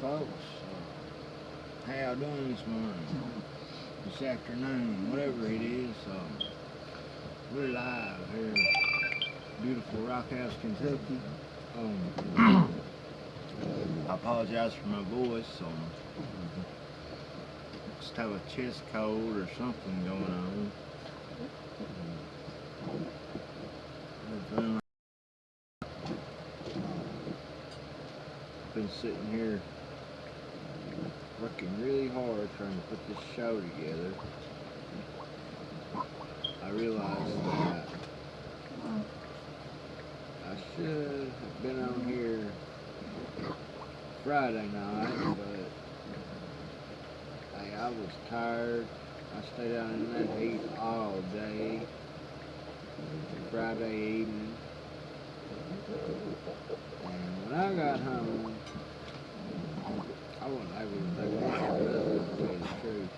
folks. How y'all doing this morning? This afternoon, whatever it is. We're live here in beautiful Rock House, Kentucky. I apologize for my voice. Just have a chest cold or something going on. Been sitting here working really hard trying to put this show together. I realized that I should have been on here Friday night, but hey, I was tired. I stayed out in that heat all day Friday evening, and when I got home, I wasn't able to do anything, to tell you the truth.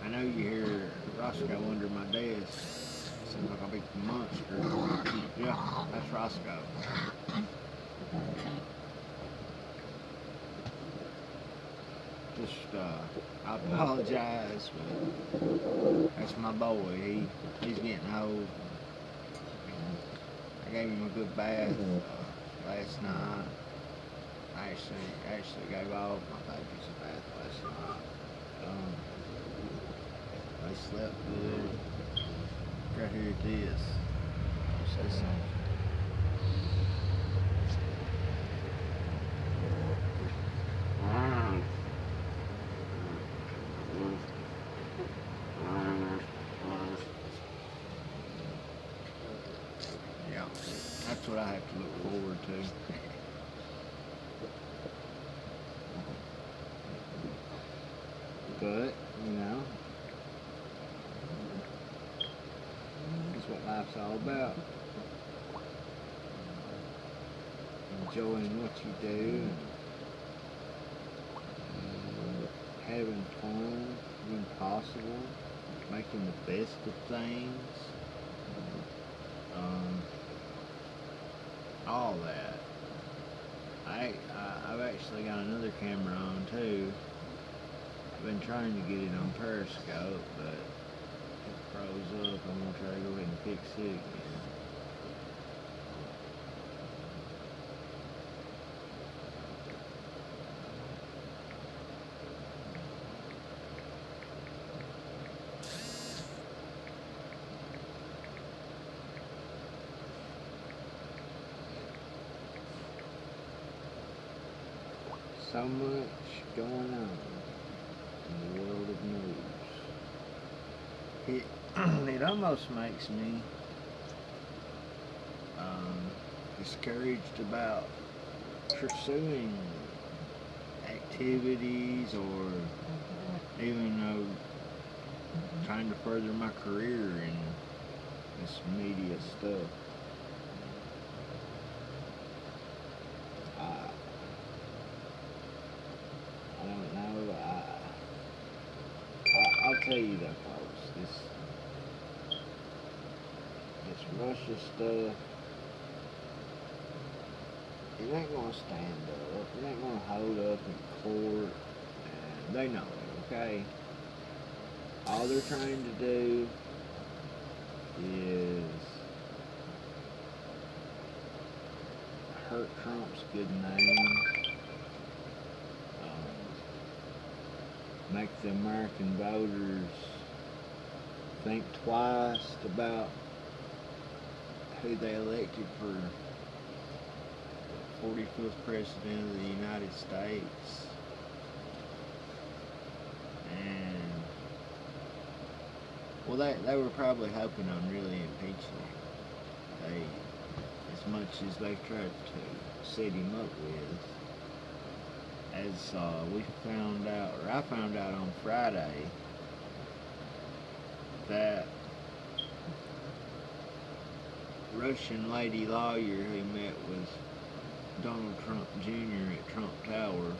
I know you hear Roscoe under my desk. Seems like a big monster. Yeah, that's Roscoe. I apologize, but that's my boy. He's getting old. I gave him a good bath last night. I actually gave all my babies a bath last night. They slept good. Right here it is. Say something. Yeah, that's what I have to look forward to. But, you know, that's what life's all about. Enjoying what you do, having fun when possible, making the best of things, all that. I've actually got another camera on too. I've been trying to get it on Periscope, but it froze up. I'm going to try to go ahead and fix it again. So much going on in the world of news. It almost makes me discouraged about pursuing activities or even trying to further my career in this media stuff. I don't know. I'll tell you though, folks. This Russia stuff, it ain't gonna stand up. It ain't gonna hold up in court, and they know it. Okay. All they're trying to do is hurt Trump's good name. Make the American voters think twice about who they elected for the 45th President of the United States. And, well, they were probably hoping on really impeaching him. As much as they've tried to set him up with. As we found out, or I found out on Friday, that Russian lady lawyer who met with Donald Trump Jr. at Trump Tower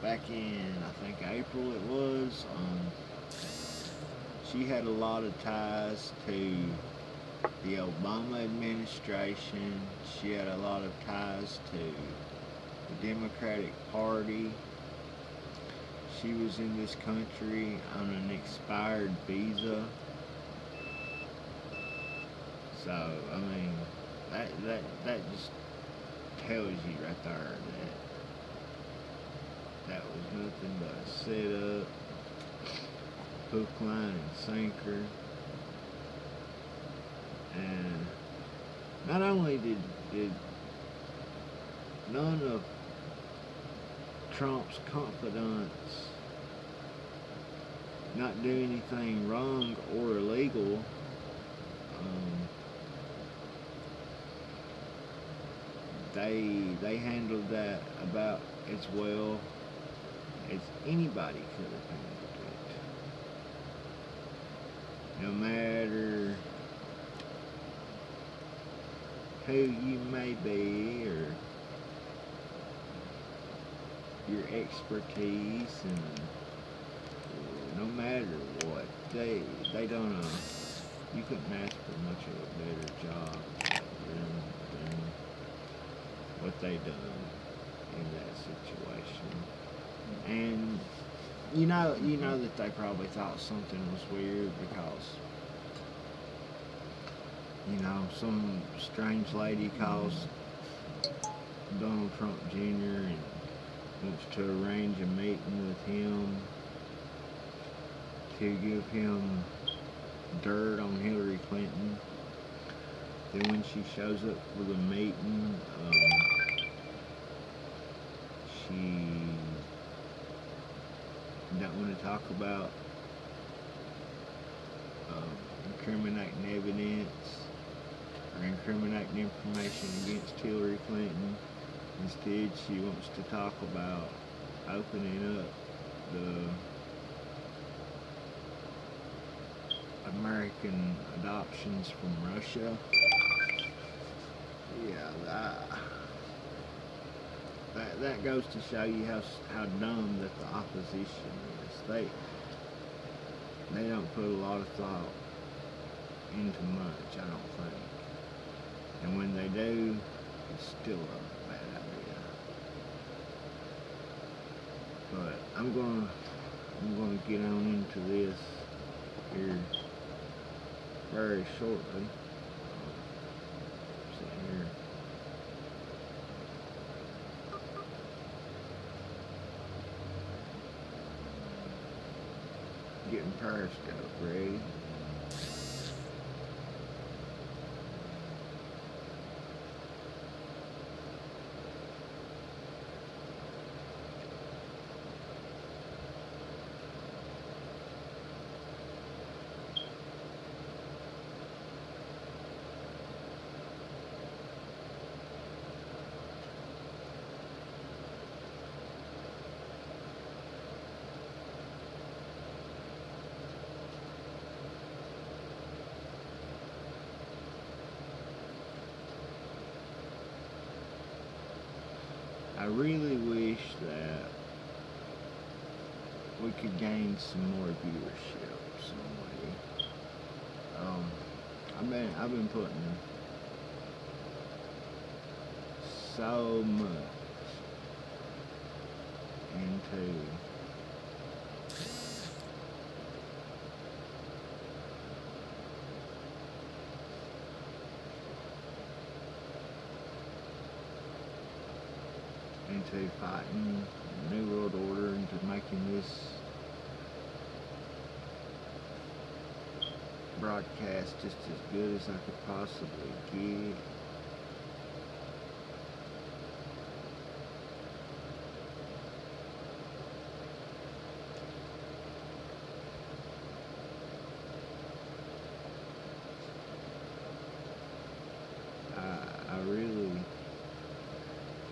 back in, I think, April it was, she had a lot of ties to the Obama administration. She had a lot of ties to Democratic Party. She was in this country on an expired visa. So, I mean, that just tells you right there that was nothing but a setup, hook, line, and sinker. And not only did none of Trump's confidants not do anything wrong or illegal, they handled that about as well as anybody could have handled it. No matter who you may be or your expertise, and no matter what, they done you couldn't ask for much of a better job than what they done in that situation. And you know that they probably thought something was weird because some strange lady calls Donald Trump Jr. and wants to arrange a meeting with him to give him dirt on Hillary Clinton. Then when she shows up for the meeting, she don't want to talk about incriminating evidence or incriminating information against Hillary Clinton. Instead, she wants to talk about opening up the American adoptions from Russia. Yeah, that goes to show you how dumb that the opposition is. They don't put a lot of thought into much, I don't think. And when they do, it's still a bad idea. But I'm gonna get on into this here very shortly. Sitting here. Getting Periscope ready. I really wish that we could gain some more viewership some way. I've been putting so much into fighting the New World Order, into making this broadcast just as good as I could possibly get.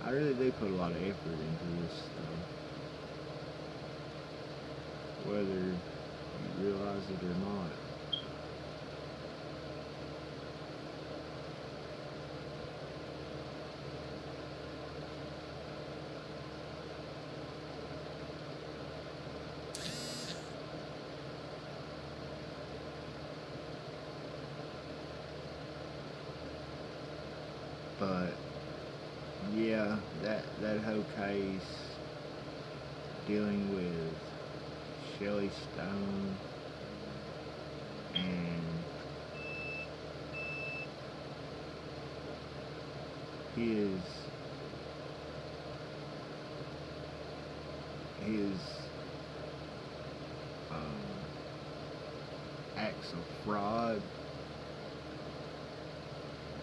I really do put a lot of effort into this stuff, whether you realize it or not. But yeah, that whole case dealing with Shelley Stone and his his acts of fraud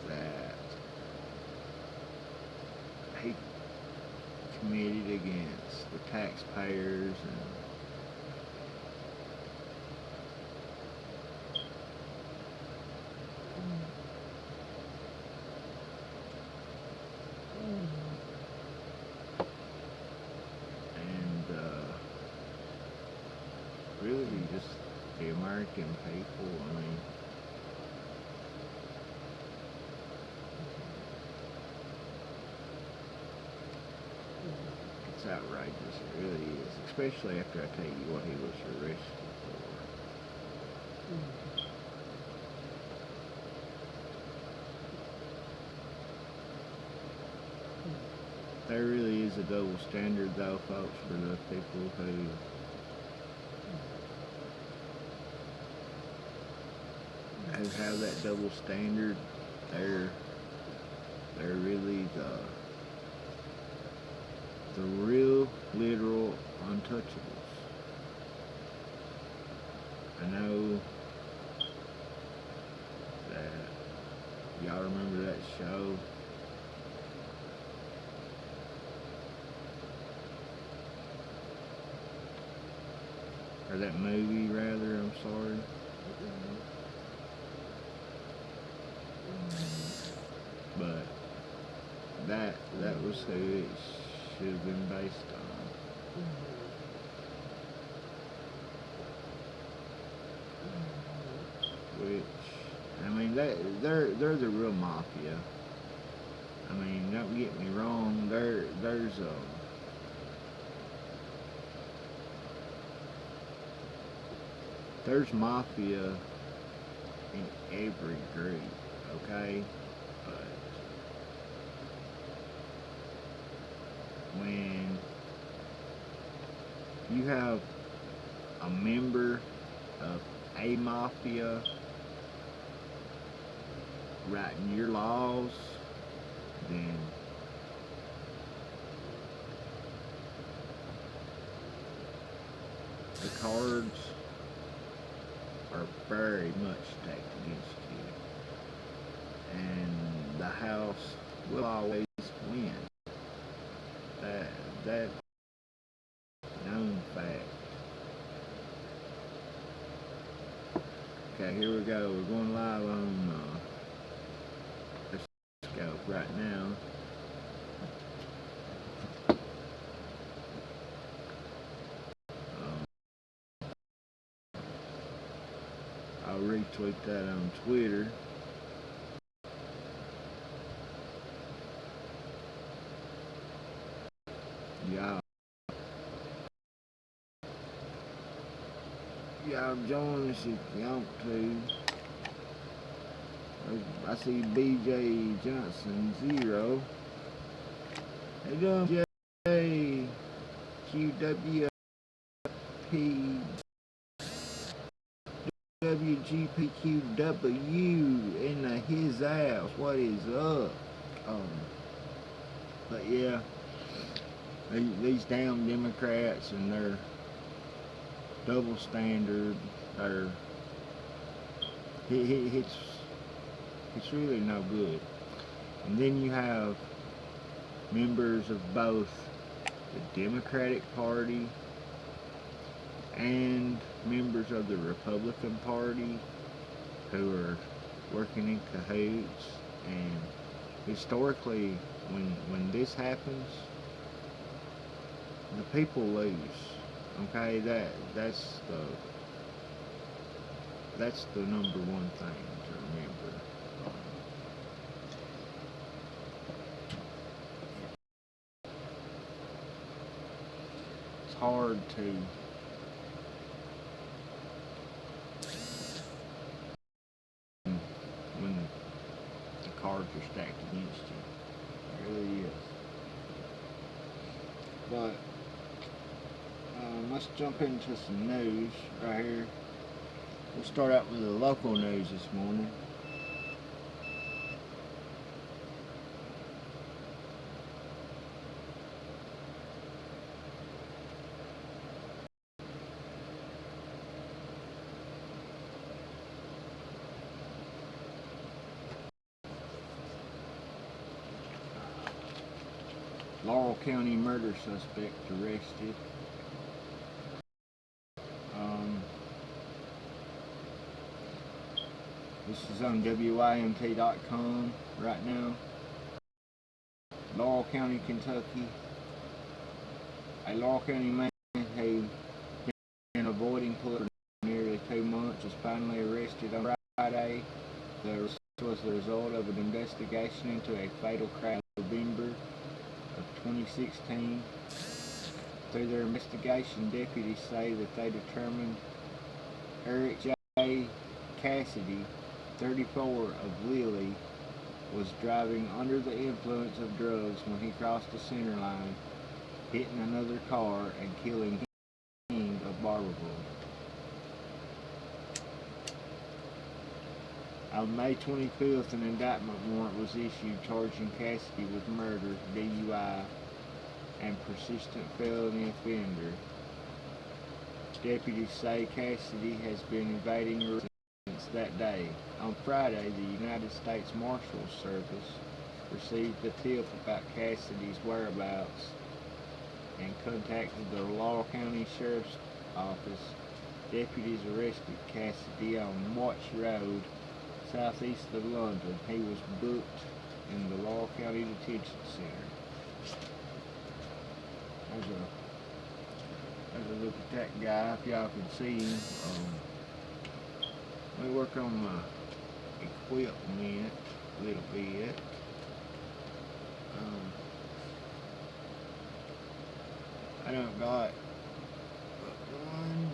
that he committed against the taxpayers and really just the American people. I mean, it's outrageous. It really is, especially after I tell you what he was arrested for. There really is a double standard, though, folks, for the people who have that double standard. They're really the real, literal untouchables. I know that y'all remember that show. Or that movie, rather, I'm sorry. But that was who it should have been based on. Which, I mean, they're the real mafia. I mean, don't get me wrong. There's mafia in every group, okay? But when you have a member of a mafia writing your laws, then the cards are very much stacked against you, and the house will always win. That known fact. Okay, here we go. We're going live on Periscope right now. I'll retweet that on Twitter. Y'all join us if you want to. I see BJ Johnson 0. Hey, doing J QWP WGPQW in his house. What is up? But yeah, these damn Democrats and their double standard, it's really no good. And then you have members of both the Democratic Party and members of the Republican Party who are working in cahoots. And historically, when this happens, the people lose. Okay, that's the number one thing to remember. It's hard to when the cards are stacked against you. It really is. But let's jump into some news right here. We'll start out with the local news this morning. Laurel County murder suspect arrested. This is on WIMT.com right now. Laurel County, Kentucky. A Laurel County man who been avoiding police for nearly 2 months was finally arrested on Friday. The arrest was the result of an investigation into a fatal crash in November of 2016. Through their investigation, deputies say that they determined Eric J. Cassidy, 34, of Lilly, was driving under the influence of drugs when he crossed the center line, hitting another car and killing King of Barberville. On May 25th, an indictment warrant was issued charging Cassidy with murder, DUI, and persistent felony offender. Deputies say Cassidy has been evading arrest since that day. On Friday, the United States Marshals Service received a tip about Cassidy's whereabouts and contacted the Laurel County Sheriff's Office. Deputies arrested Cassidy on Watch Road, southeast of London. He was booked in the Laurel County Detention Center. There's a look at that guy, if y'all can see him. Let me work on my equipment a little bit. I done got one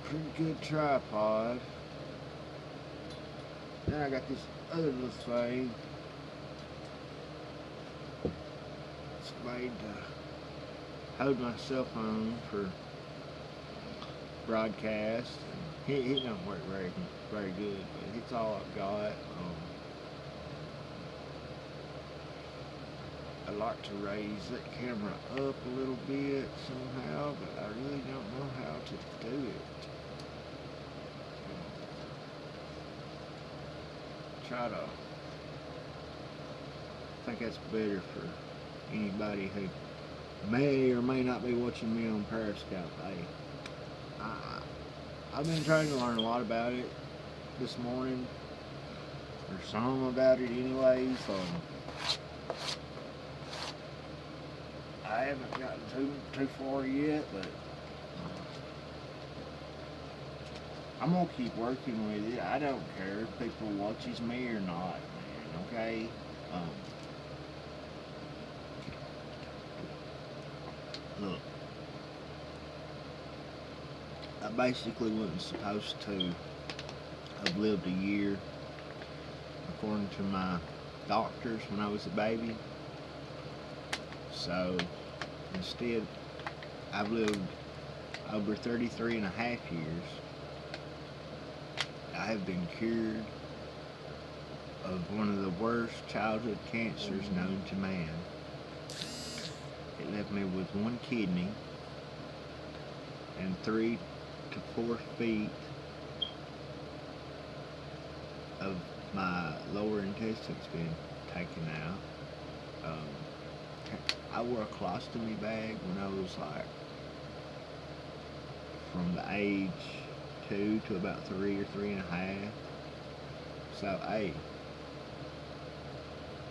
pretty good tripod. Then I got this other little thing. It's made to hold my cell phone for broadcast. It don't work very good, but it's all I've got. I like to raise that camera up a little bit somehow, but I really don't know how to do it. I think that's better for anybody who may or may not be watching me on Periscope. I've been trying to learn a lot about it this morning, or some about it anyways. I haven't gotten too far yet, but I'm gonna keep working with it. I don't care if people watches me or not, man. Okay. Look, I basically wasn't supposed to have lived a year, according to my doctors, when I was a baby. So instead, I've lived over 33 and a half years. I have been cured of one of the worst childhood cancers known to man. It left me with 1 kidney and 3 to 4 feet of my lower intestines being taken out. I wore a colostomy bag when I was like from the age 2 to about 3 or 3.5. So hey,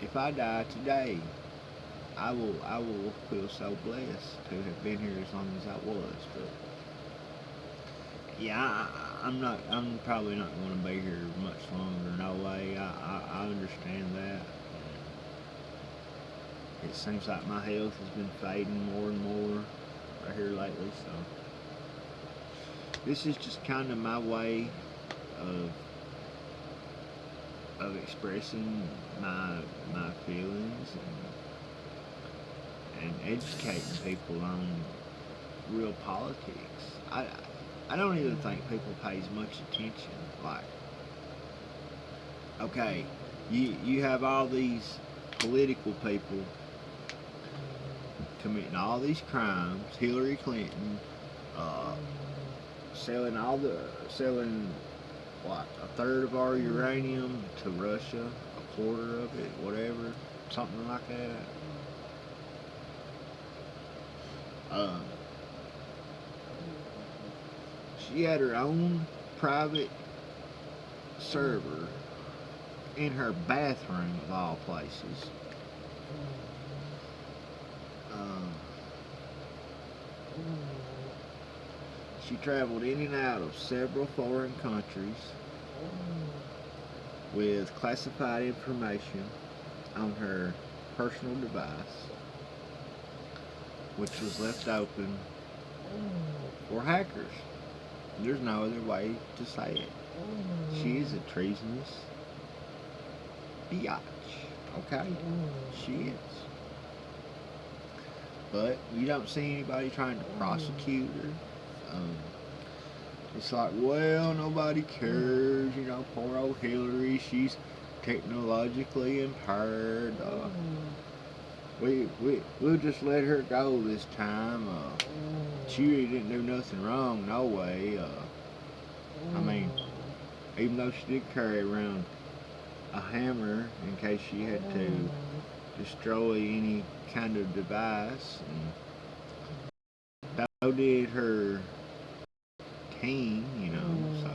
if I die today, I will feel so blessed to have been here as long as I was. But yeah, I'm probably not going to be here much longer. No way. I understand that. It seems like my health has been fading more and more right here lately. So this is just kind of my way of expressing my feelings educating people on real politics. I don't even think people pay as much attention. Like, okay, you have all these political people committing all these crimes. Hillary Clinton, uh, selling what, a third of our uranium to Russia, a quarter of it, whatever, something like that. She had her own private server in her bathroom, of all places. Um, she traveled in and out of several foreign countries with classified information on her personal device, which was left open for hackers. There's no other way to say it. She is a treasonous biatch. Okay? She is. But you don't see anybody trying to prosecute her. It's like, well, nobody cares. You know, poor old Hillary. She's technologically impaired. We'll just let her go this time. She really didn't do nothing wrong, no way. I mean, even though she did carry around a hammer in case she had to destroy any kind of device, and so did her team, you know, so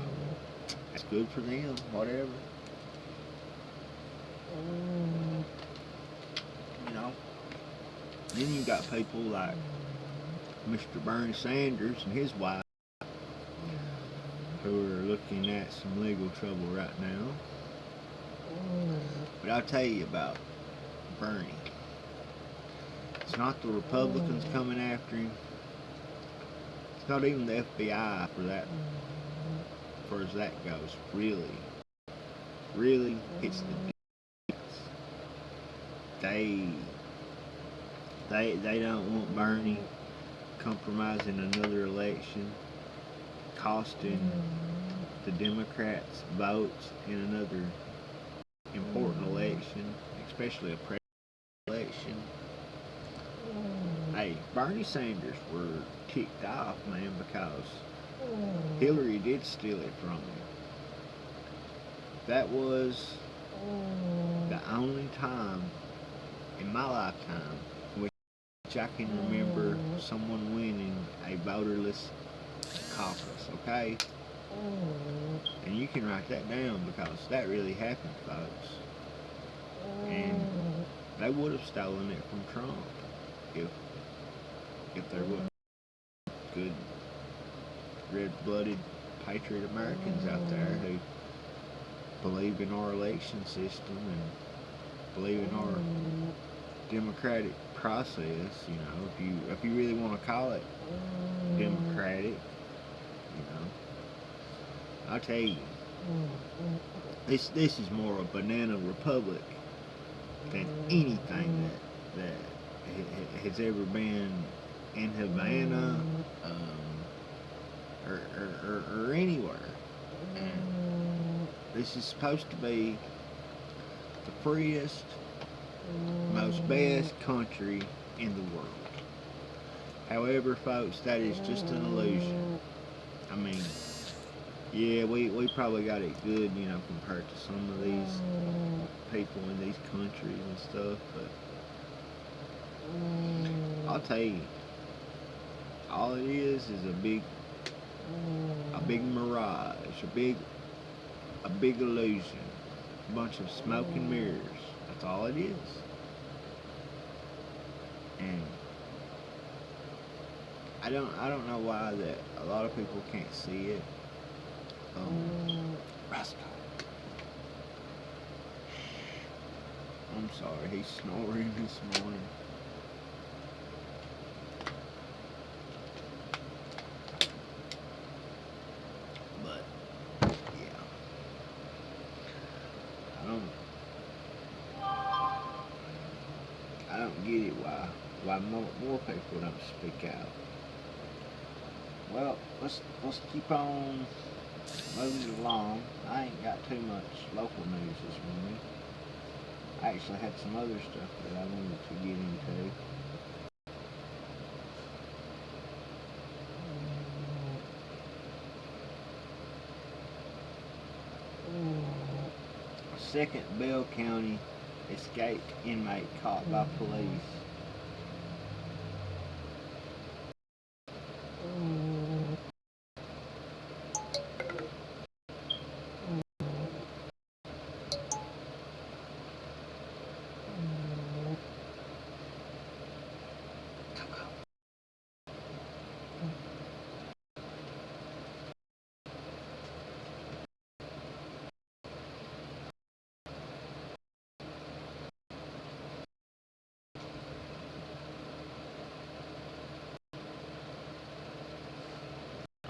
that's good for them, whatever. You know, then you got people like Mr. Bernie Sanders and his wife who are looking at some legal trouble right now. But I'll tell you about Bernie. It's not the Republicans coming after him. It's not even the FBI for that, for as that goes. Really, it's the they don't want Bernie compromising another election, costing the Democrats votes in another important election, especially a presidential election. Hey, Bernie Sanders were ticked off, man, because Hillary did steal it from him. That was the only time in my lifetime which I can remember someone winning a voterless caucus, okay? And you can write that down because that really happened, folks. And they would have stolen it from Trump if there were good red-blooded patriot Americans out there who believe in our election system and believe in our democratic process. You know, if you really want to call it democratic, you know, I'll tell you, this is more a banana republic than anything that has ever been in Havana or anywhere. And this is supposed to be the freest, most best country in the world. However, folks, that is just an illusion. I mean, yeah, we probably got it good, you know, compared to some of these people in these countries and stuff, but I'll tell you, all it is a big mirage, a big illusion, a bunch of smoke and mirrors. That's all it is. And I don't know why that a lot of people can't see it. Roscoe. I'm sorry, he's snoring this morning. But yeah, I don't get it why why more people don't speak out. Well, let's keep on moving along. I ain't got too much local news this morning. I actually had some other stuff that I wanted to get into. A second Bell County escaped inmate caught by police.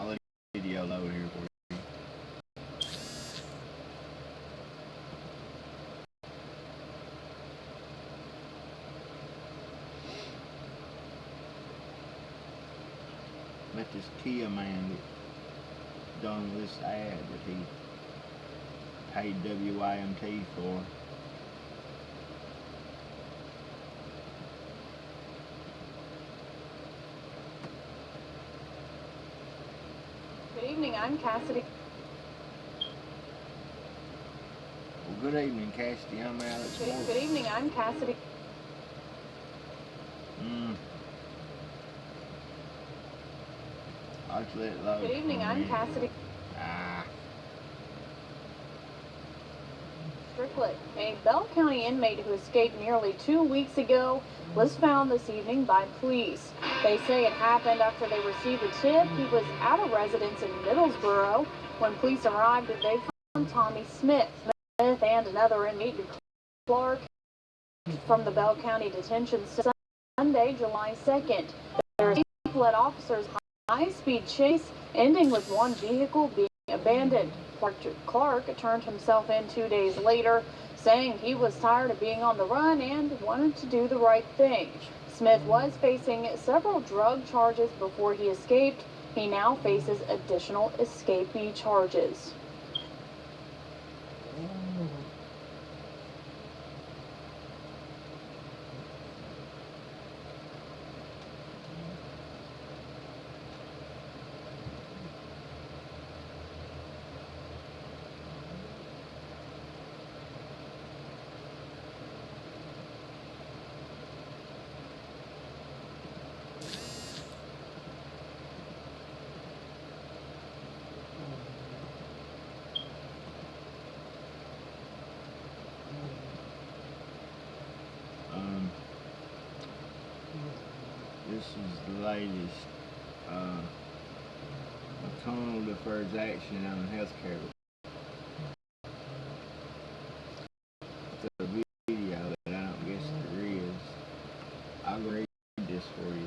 I'll let the video load here for you. Met this Kia man that done this ad that he paid WYMT for. Good evening, I'm Cassidy. Well, good evening, Cassidy. I'm Alex Moore. Good evening, I'm Cassidy. I'll just let it load. Good evening, I'm Cassidy. Strickland, a Bell County inmate who escaped nearly 2 weeks ago, was found this evening by police. They say it happened after they received a tip he was at a residence in Middlesboro. When police arrived, they found Tommy Smith and another inmate, Clark, from the Bell County Detention Center Sunday, July 2nd. Their led officers high-speed chase, ending with one vehicle being abandoned. Clark turned himself in 2 days later, saying he was tired of being on the run and wanted to do the right thing. Smith was facing several drug charges before he escaped. He now faces additional escapee charges. This is the latest. McConnell defers action on healthcare. It's a video that I don't guess there is. I'll read this for you.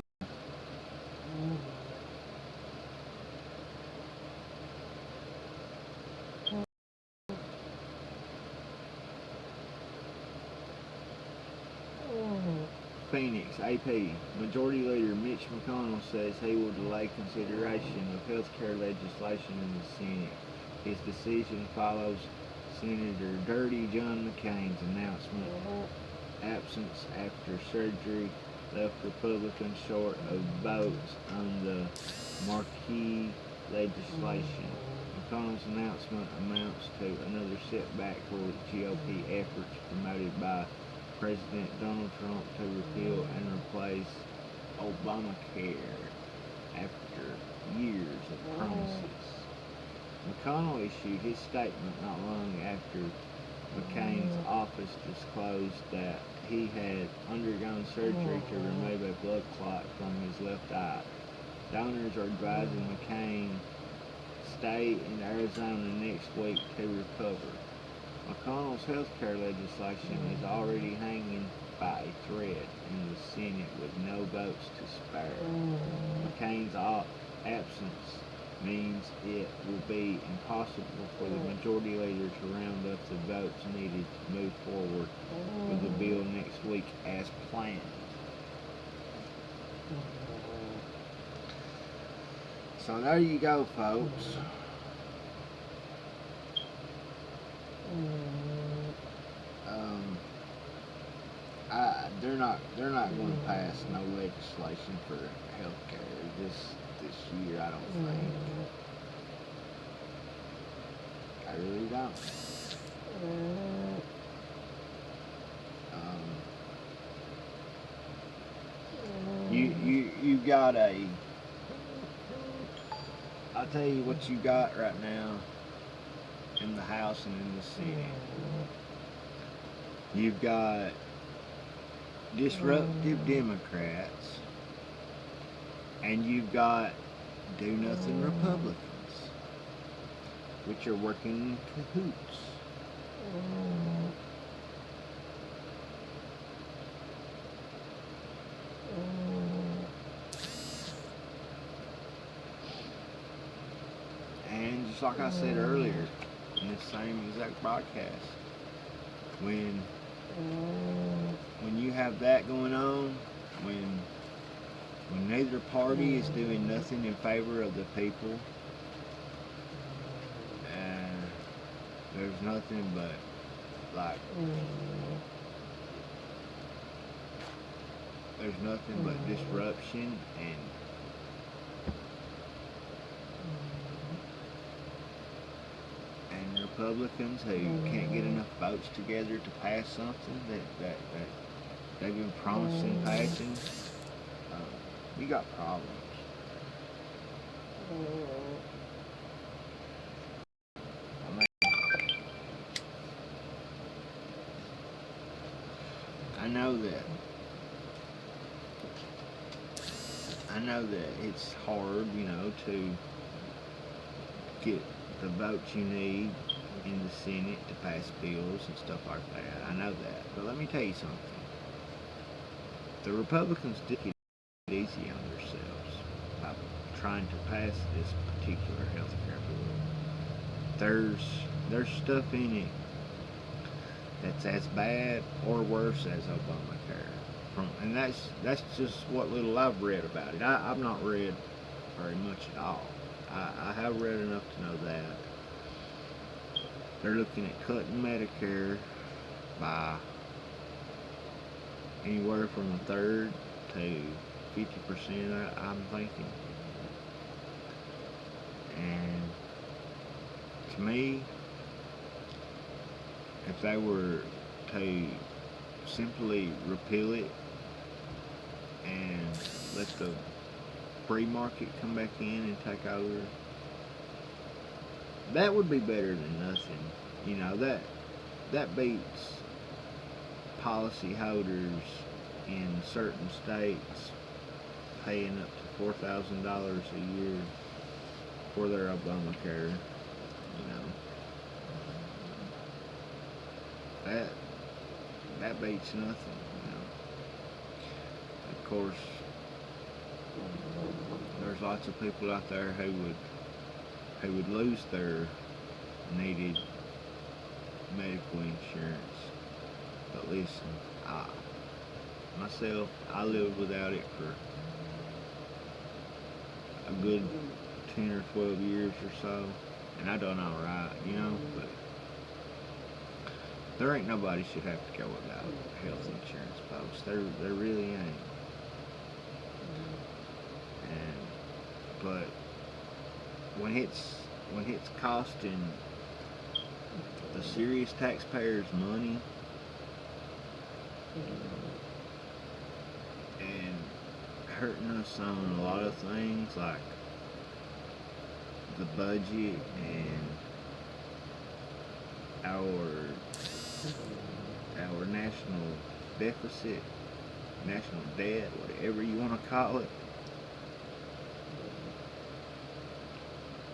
Phoenix, AP. Majority Leader Mitch McConnell says he will delay consideration of health care legislation in the Senate. His decision follows Senator Dirty John McCain's announcement absence after surgery left Republicans short of votes on the marquee legislation. McConnell's announcement amounts to another setback for GOP efforts promoted by President Donald Trump to repeal and replace Obamacare after years of promises. McConnell issued his statement not long after McCain's office disclosed that he had undergone surgery to remove a blood clot from his left eye. Donors are advising McCain stay in Arizona next week to recover. McConnell's health care legislation is already hanging by a thread in the Senate with no votes to spare. McCain's absence means it will be impossible for the majority leader to round up the votes needed to move forward with the bill next week as planned. So there you go, folks. They're not going to pass no legislation for health care this year. I don't think. I really don't. You got a. I'll tell you what you got right now in the House and in the Senate. You've got disruptive Democrats, and you've got do-nothing Republicans, which are working in cahoots. And just like I said earlier, in the same exact broadcast, when you have that going on, when neither party is doing nothing in favor of the people, and there's nothing but like there's nothing but disruption and Republicans who can't get enough votes together to pass something that they've been promising passing. We got problems. I know that it's hard, to get the votes you need in the Senate to pass bills and stuff like that. I know that. But let me tell you something. The Republicans did it easy on themselves by trying to pass this particular health care bill. There's stuff in it that's as bad or worse as Obamacare. And that's just what little I've read about it. I've not read very much at all. I have read enough to know that they're looking at cutting Medicare by anywhere from a third to 50%, I'm thinking. And to me, if they were to simply repeal it and let the free market come back in and take over, that would be better than nothing. That beats policyholders in certain states paying up to $4,000 a year for their Obamacare. That beats nothing. Of course, there's lots of people out there who would lose their needed medical insurance. But listen, I lived without it for a good 10 or 12 years or so, and I done all right, but there ain't nobody should have to go without health insurance, folks. There really ain't. But when it's costing the serious taxpayers money and hurting us on a lot of things like the budget and our national deficit, national debt, whatever you want to call it,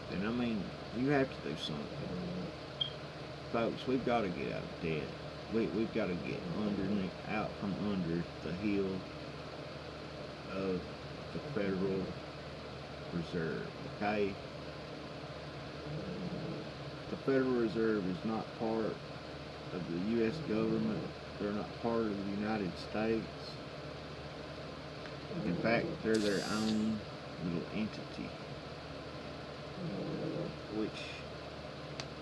then you have to do something. Folks, we've got to get out of debt. We've got to get out from under the heel of the Federal Reserve, okay? The Federal Reserve is not part of the U.S. government. They're not part of the United States. In fact, they're their own little entity. which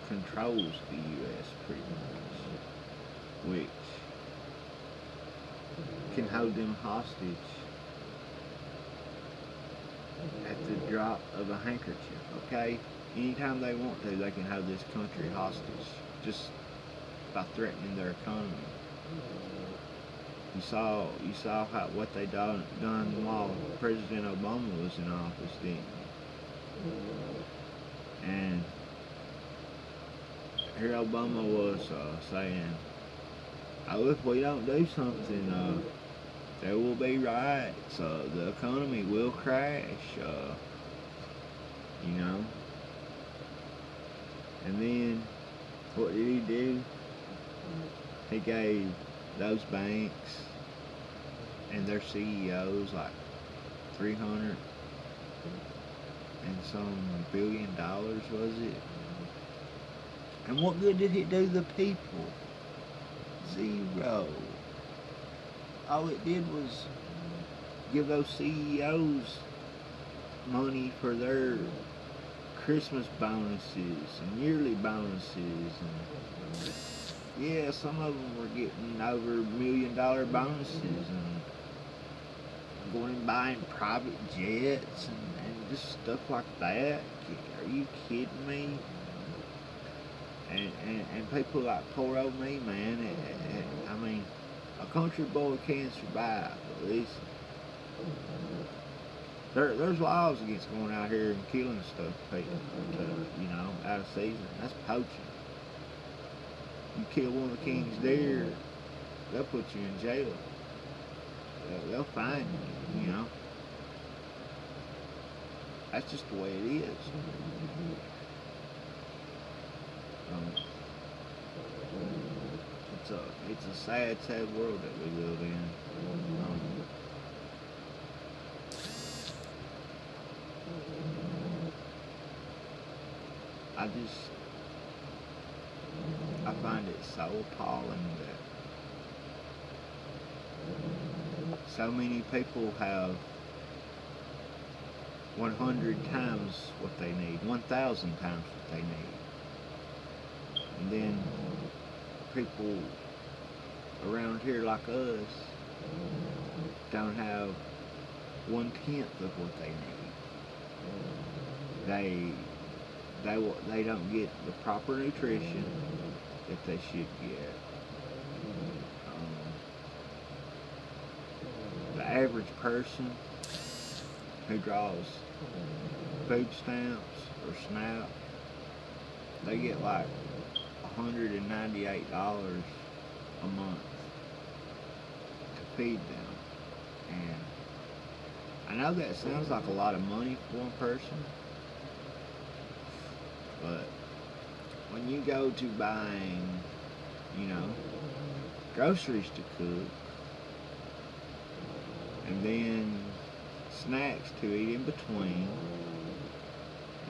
controls the U.S. pretty much, which can hold them hostage at the drop of a handkerchief, okay? Anytime they want to, they can hold this country hostage just by threatening their economy. You saw what they done while President Obama was in office, didn't you? And here Obama was saying, "Oh, if we don't do something, there will be riots. The economy will crash." You know. And then, what did he do? He gave those banks and their CEOs like 300 and some $billion, was it? And what good did it do the people? Zero. All it did was give those CEOs money for their Christmas bonuses and yearly bonuses, and yeah, some of them were getting over $1 million bonuses and going and buying private jets and just stuff like that. Are you kidding me? And people like poor old me, man. I mean, a country boy can survive, at least. There's laws against going out here and killing stuff, people, out of season. That's poaching. You kill one of the king's deer, they'll put you in jail. They'll fine you, That's just the way it is. It's a sad, sad world that we live in. I find it so appalling that so many people have 100 times what they need, 1,000 times what they need. And then people around here like us don't have 1/10 of what they need. They don't get the proper nutrition that they should get. The average person who draws food stamps or SNAP, they get like $198 a month to feed them. And I know that sounds like a lot of money for one person, but when you go to buying, groceries to cook, and then snacks to eat in between,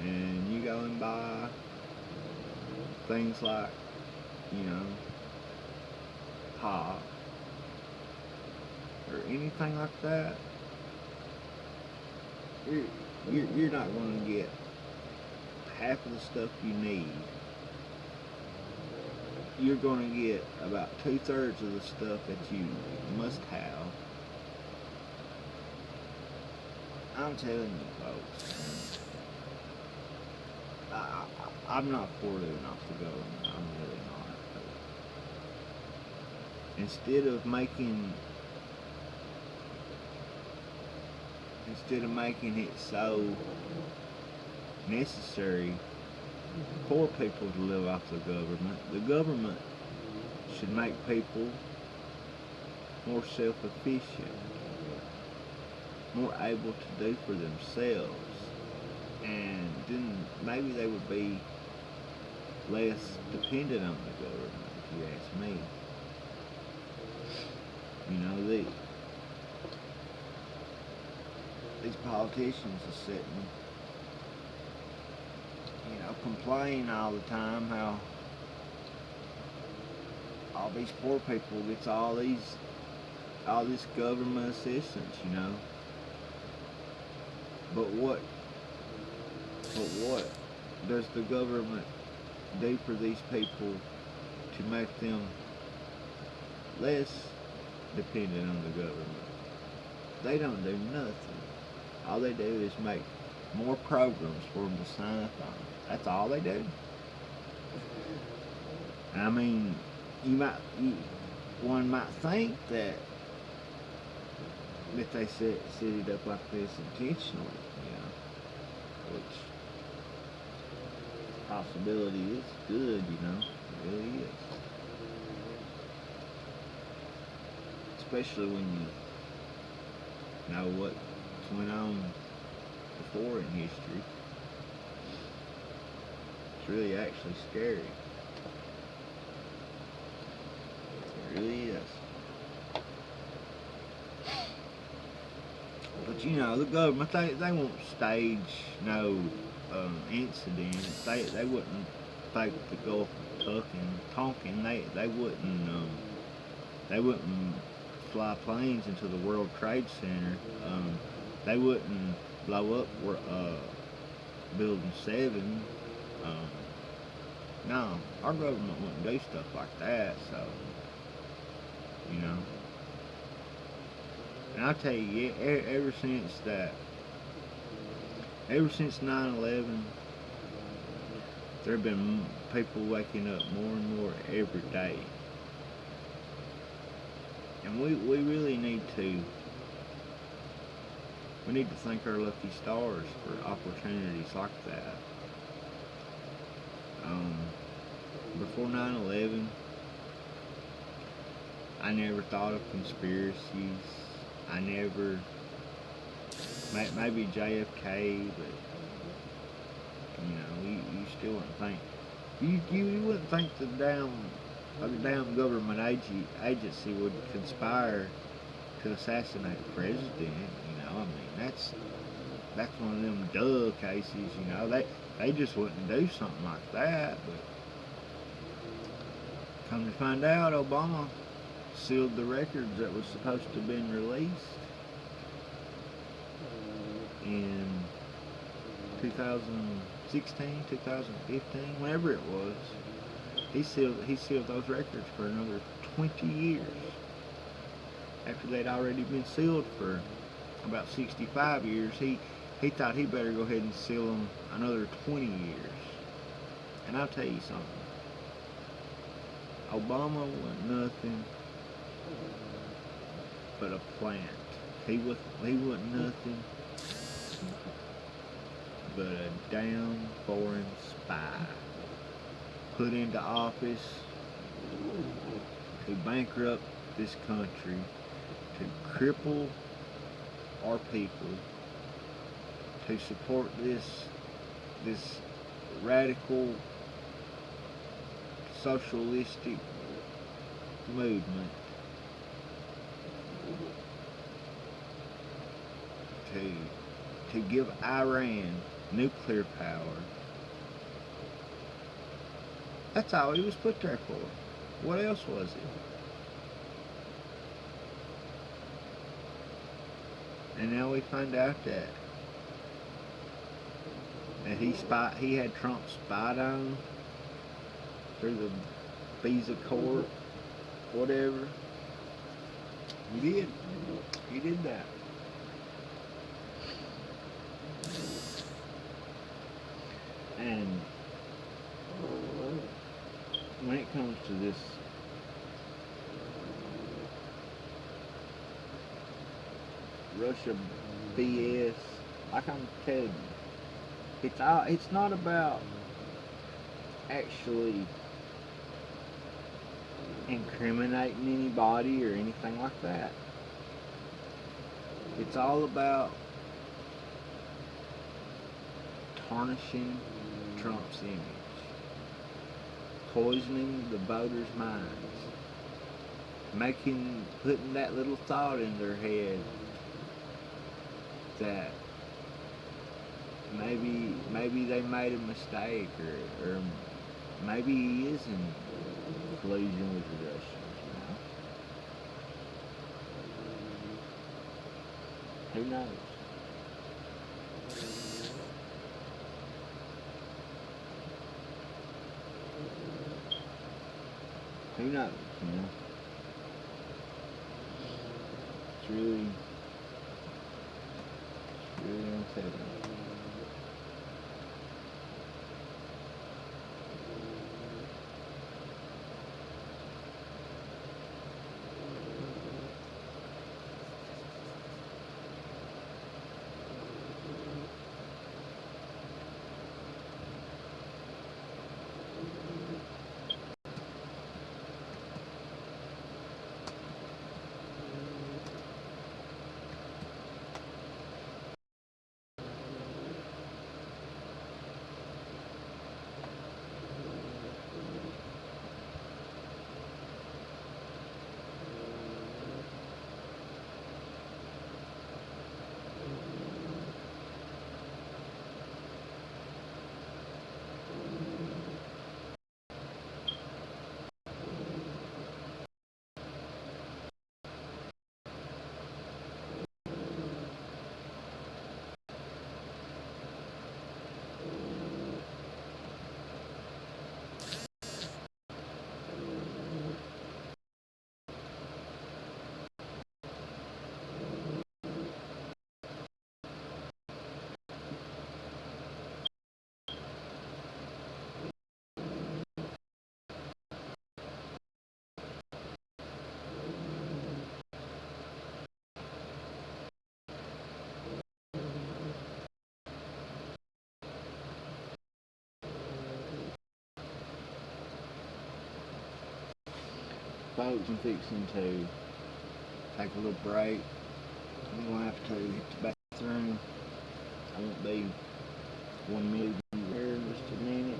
and you go and buy things like, pop, or anything like that, you're not going to get half of the stuff you need. You're going to get about 2/3 of the stuff that you must have. I'm telling you, folks, I'm not for living off the government. I'm really not. Instead of making it so necessary for people to live off the government should make people more self-efficient, more able to do for themselves, and then maybe they would be less dependent on the government, if you ask me. These politicians are sitting, complain all the time how all these poor people gets all this government assistance, But But what does the government do for these people to make them less dependent on the government? They don't do nothing. All they do is make more programs for them to sign up on. That's all they do. I mean, one might think that they set it up like this intentionally, which possibility is good, it really is. Especially when you know what's went on before in history. It's really actually scary. It really is. But the government, they won't stage no incidents. They wouldn't take the Gulf of Tonkin. They wouldn't fly planes into the World Trade Center. They wouldn't blow up Building 7. No, our government wouldn't do stuff like that. So, and I'll tell you, ever since 9/11, there have been people waking up more and more every day. And we really need to thank our lucky stars for opportunities like that. Before 9/11, I never thought of conspiracies. I never, maybe JFK, but you still wouldn't think. You wouldn't think the damn government agency would conspire to assassinate the president. I mean, that's one of them duh cases. They just wouldn't do something like that. But come to find out, Obama sealed the records that was supposed to have been released in 2016, 2015, whenever it was. He sealed those records for another 20 years after they'd already been sealed for about 65 years. He thought he better go ahead and seal them another 20 years. And I'll tell you something. Obama wasn't nothing but a plant. He wasn't nothing but a damn foreign spy put into office to bankrupt this country, to cripple our people, to support this radical socialistic movement, to give Iran nuclear power. That's all he was put there for. What else was it? And now we find out that he had Trump spied on through the visa court, whatever. He did that. And when it comes to this Russia BS, like I'm telling you, it's not about actually incriminating anybody or anything like that. It's all about tarnishing Trump's image, poisoning the voters' minds, putting that little thought in their head that maybe they made a mistake, or maybe he is in collusion with the Russians, Who knows? Who knows, you know? It's really unsettling. Folks, I'm fixing to take a little break. I'm going to have to hit the bathroom. I won't be 1 minute here in just a minute.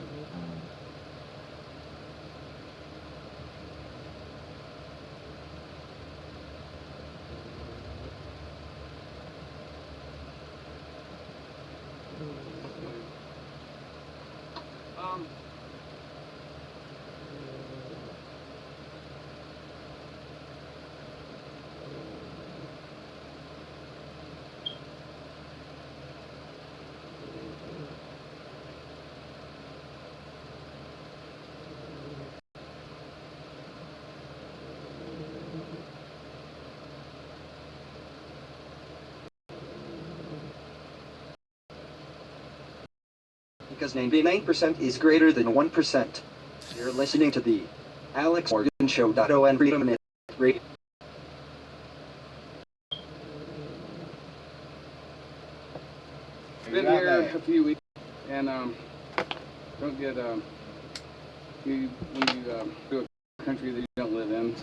Because 99% is greater than 1%. You're listening to the Alex Morgan Show. On Freedom Net Radio. Been here a few weeks, and don't get when you do a country that you don't live in,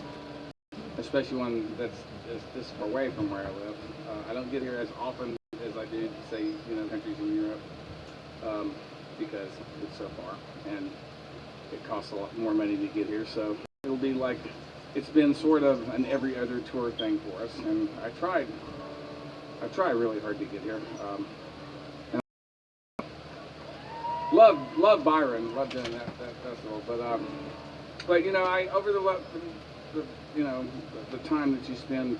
especially one that's this far away from where I live. I don't get here as often as I do, say, countries in Europe. Because it's so far and it costs a lot more money to get here, so it'll be like it's been sort of an every other tour thing for us, and I tried really hard to get here. And love Byron, love doing that festival, but I over the time that you spend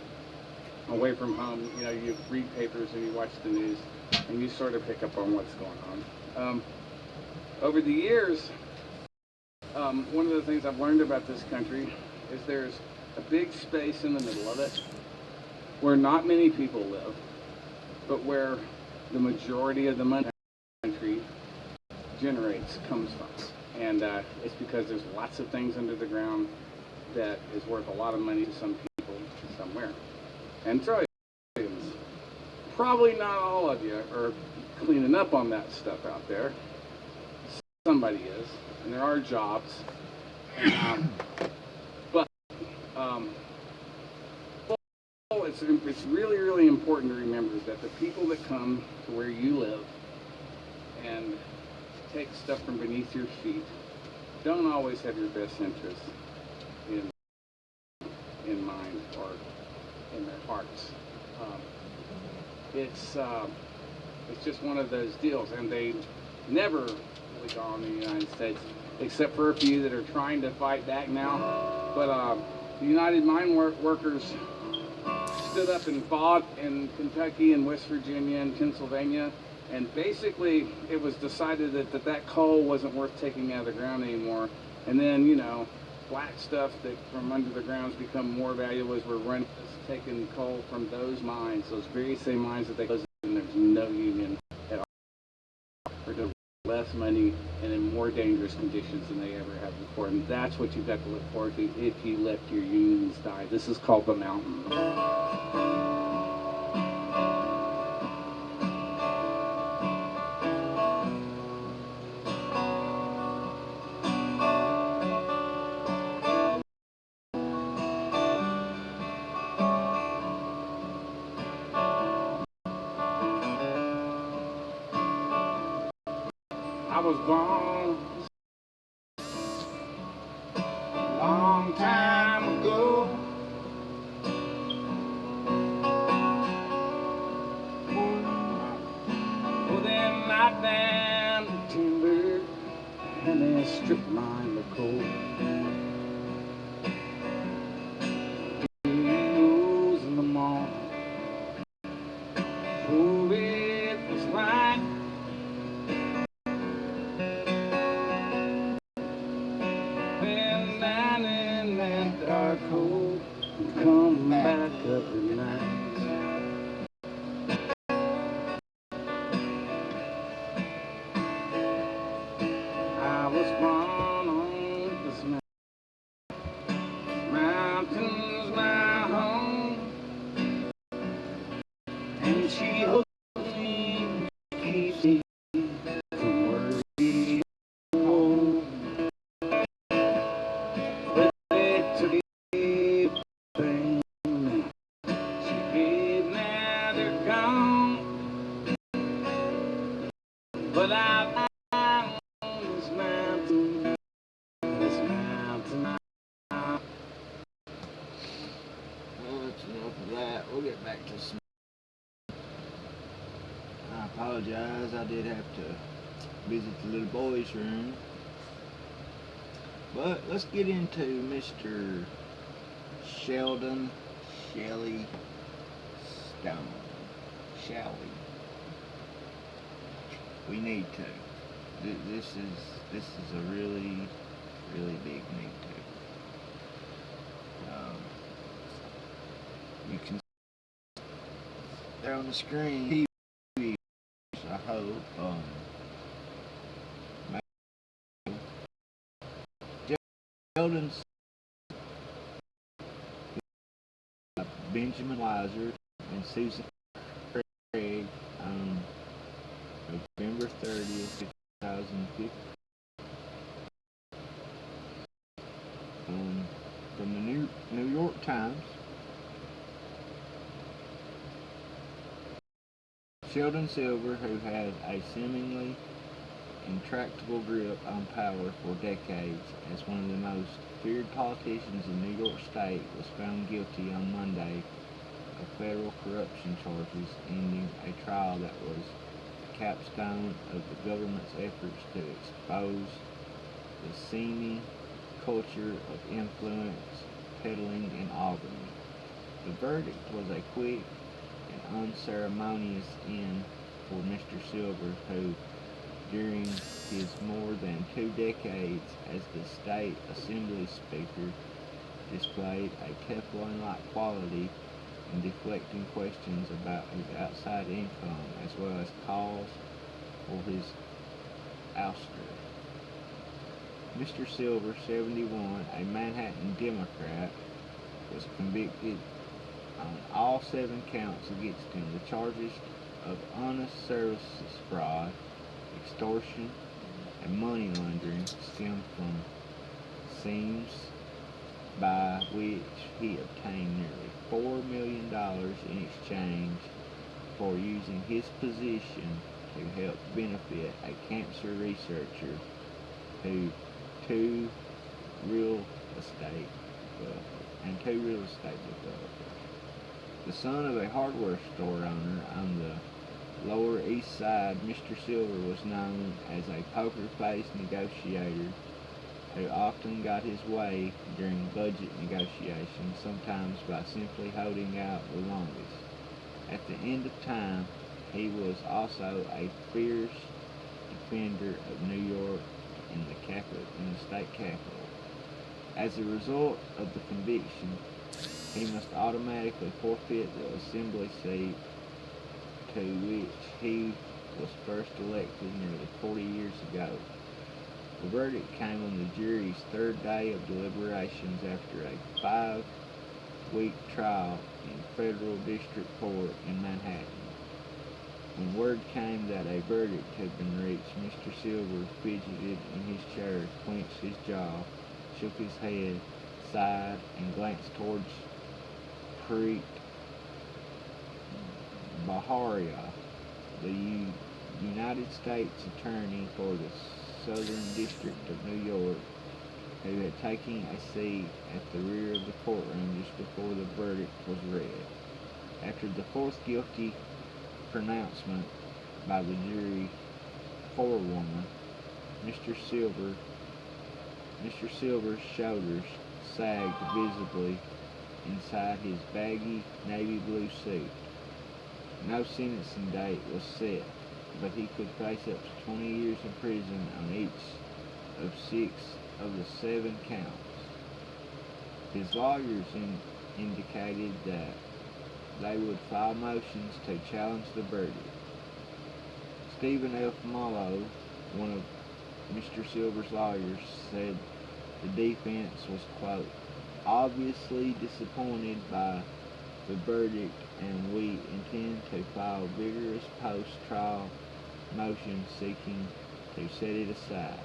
away from home, you read papers and you watch the news and you sort of pick up on what's going on. Over the years, one of the things I've learned about this country is there's a big space in the middle of it where not many people live, but where the majority of the money the country comes from. And it's because there's lots of things under the ground that is worth a lot of money to some people somewhere. And trillions. Probably not all of you are cleaning up on that stuff out there. Somebody is, and there are jobs. But it's really, really important to remember that the people that come to where you live and take stuff from beneath your feet don't always have your best interests in mind or in their hearts. It's just one of those deals, and they never really gone in the United States, except for a few that are trying to fight back now. But the United Mine Workers stood up and fought in Kentucky and West Virginia and Pennsylvania, and basically it was decided that coal wasn't worth taking out of the ground anymore. And then, black stuff that from under the ground's become more valuable as we're running, taking coal from those mines, those very same mines that they closed, and there's no union at all. We're doing less money and in more dangerous conditions than they ever have before. And that's what you've got to look forward to if you let your unions die. This is called the mountain. I was born a long time ago. Well, they knocked down the timber and they stripped mine of coal. Heroes in the morning, oh, it was right. Down in that dark hole, come back up at night. I was born on this mountain's my home, and she holds me, keeps me from worrying. But I found this mountain, Well, that's enough of that. We'll get back to some. I apologize. I did have to visit the little boy's room. But let's get into Mr. Sheldon Shelley Stone. Shall we? We need to. This is a really big need to. You can see there on the screen. I hope. Sheldon's Benjamin Weiser and Susan Craig on November 30th, 2015. From the New York Times. Sheldon Silver, who had a seemingly intractable grip on power for decades as one of the most feared politicians in New York State, was found guilty on Monday of federal corruption charges, ending a trial that was the capstone of the government's efforts to expose the seamy culture of influence peddling in Albany. The verdict was a quick and unceremonious end for Mr. Silver, who, during his more than 2 decades as the state assembly speaker, displayed a Teflon-like quality in deflecting questions about his outside income as well as calls for his ouster. Mr. Silver, 71, a Manhattan Democrat, was convicted on all 7 counts against him. The charges of honest services fraud, extortion, and money laundering stem from schemes by which he obtained nearly $4 million in exchange for using his position to help benefit a cancer researcher who two real estate developers. The son of a hardware store owner on the Lower East Side, Mr. Silver was known as a poker-faced negotiator who often got his way during budget negotiations, sometimes by simply holding out the longest. At the end of time, he was also a fierce defender of New York in the state capitol. As a result of the conviction, he must automatically forfeit the assembly seat to which he was first elected nearly 40 years ago. The verdict came on the jury's third day of deliberations after a 5-week trial in federal district court in Manhattan. When word came that a verdict had been reached, Mr. Silver fidgeted in his chair, clenched his jaw, shook his head, sighed, and glanced towards Preet Baharia, the United States Attorney for the Southern District of New York, who had taken a seat at the rear of the courtroom just before the verdict was read. After the fourth guilty pronouncement by the jury forewoman, Mr. Silver's shoulders sagged visibly inside his baggy navy blue suit. No sentencing date was set, but he could face up to 20 years in prison on each of 6 of the 7 counts. His lawyers indicated that they would file motions to challenge the verdict. Stephen F. Mallow, one of Mr. Silver's lawyers, said the defense was, quote, obviously disappointed by the verdict, and we intend to file vigorous post-trial motions seeking to set it aside.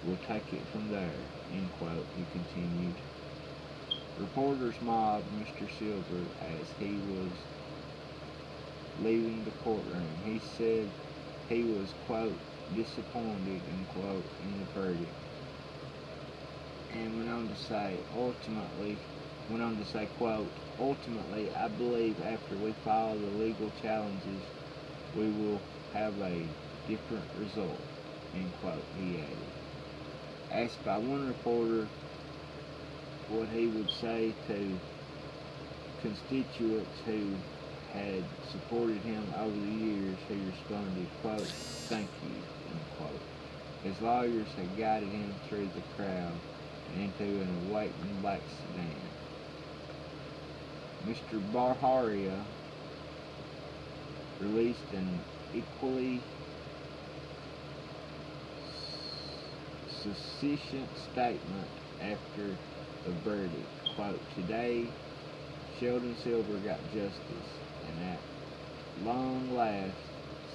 We'll take it from there, end quote, he continued. Reporters mobbed Mr. Silver as he was leaving the courtroom. He said he was, quote, disappointed, end quote, in the verdict, and went on to say, quote, ultimately, I believe after we file the legal challenges, we will have a different result, end quote, he added. Asked by one reporter what he would say to constituents who had supported him over the years, he responded, quote, thank you, end quote. His lawyers had guided him through the crowd and into an awaiting black sedan. Mr. Baharia released an equally succinct statement after the verdict, quote, today Sheldon Silver got justice, and at long last,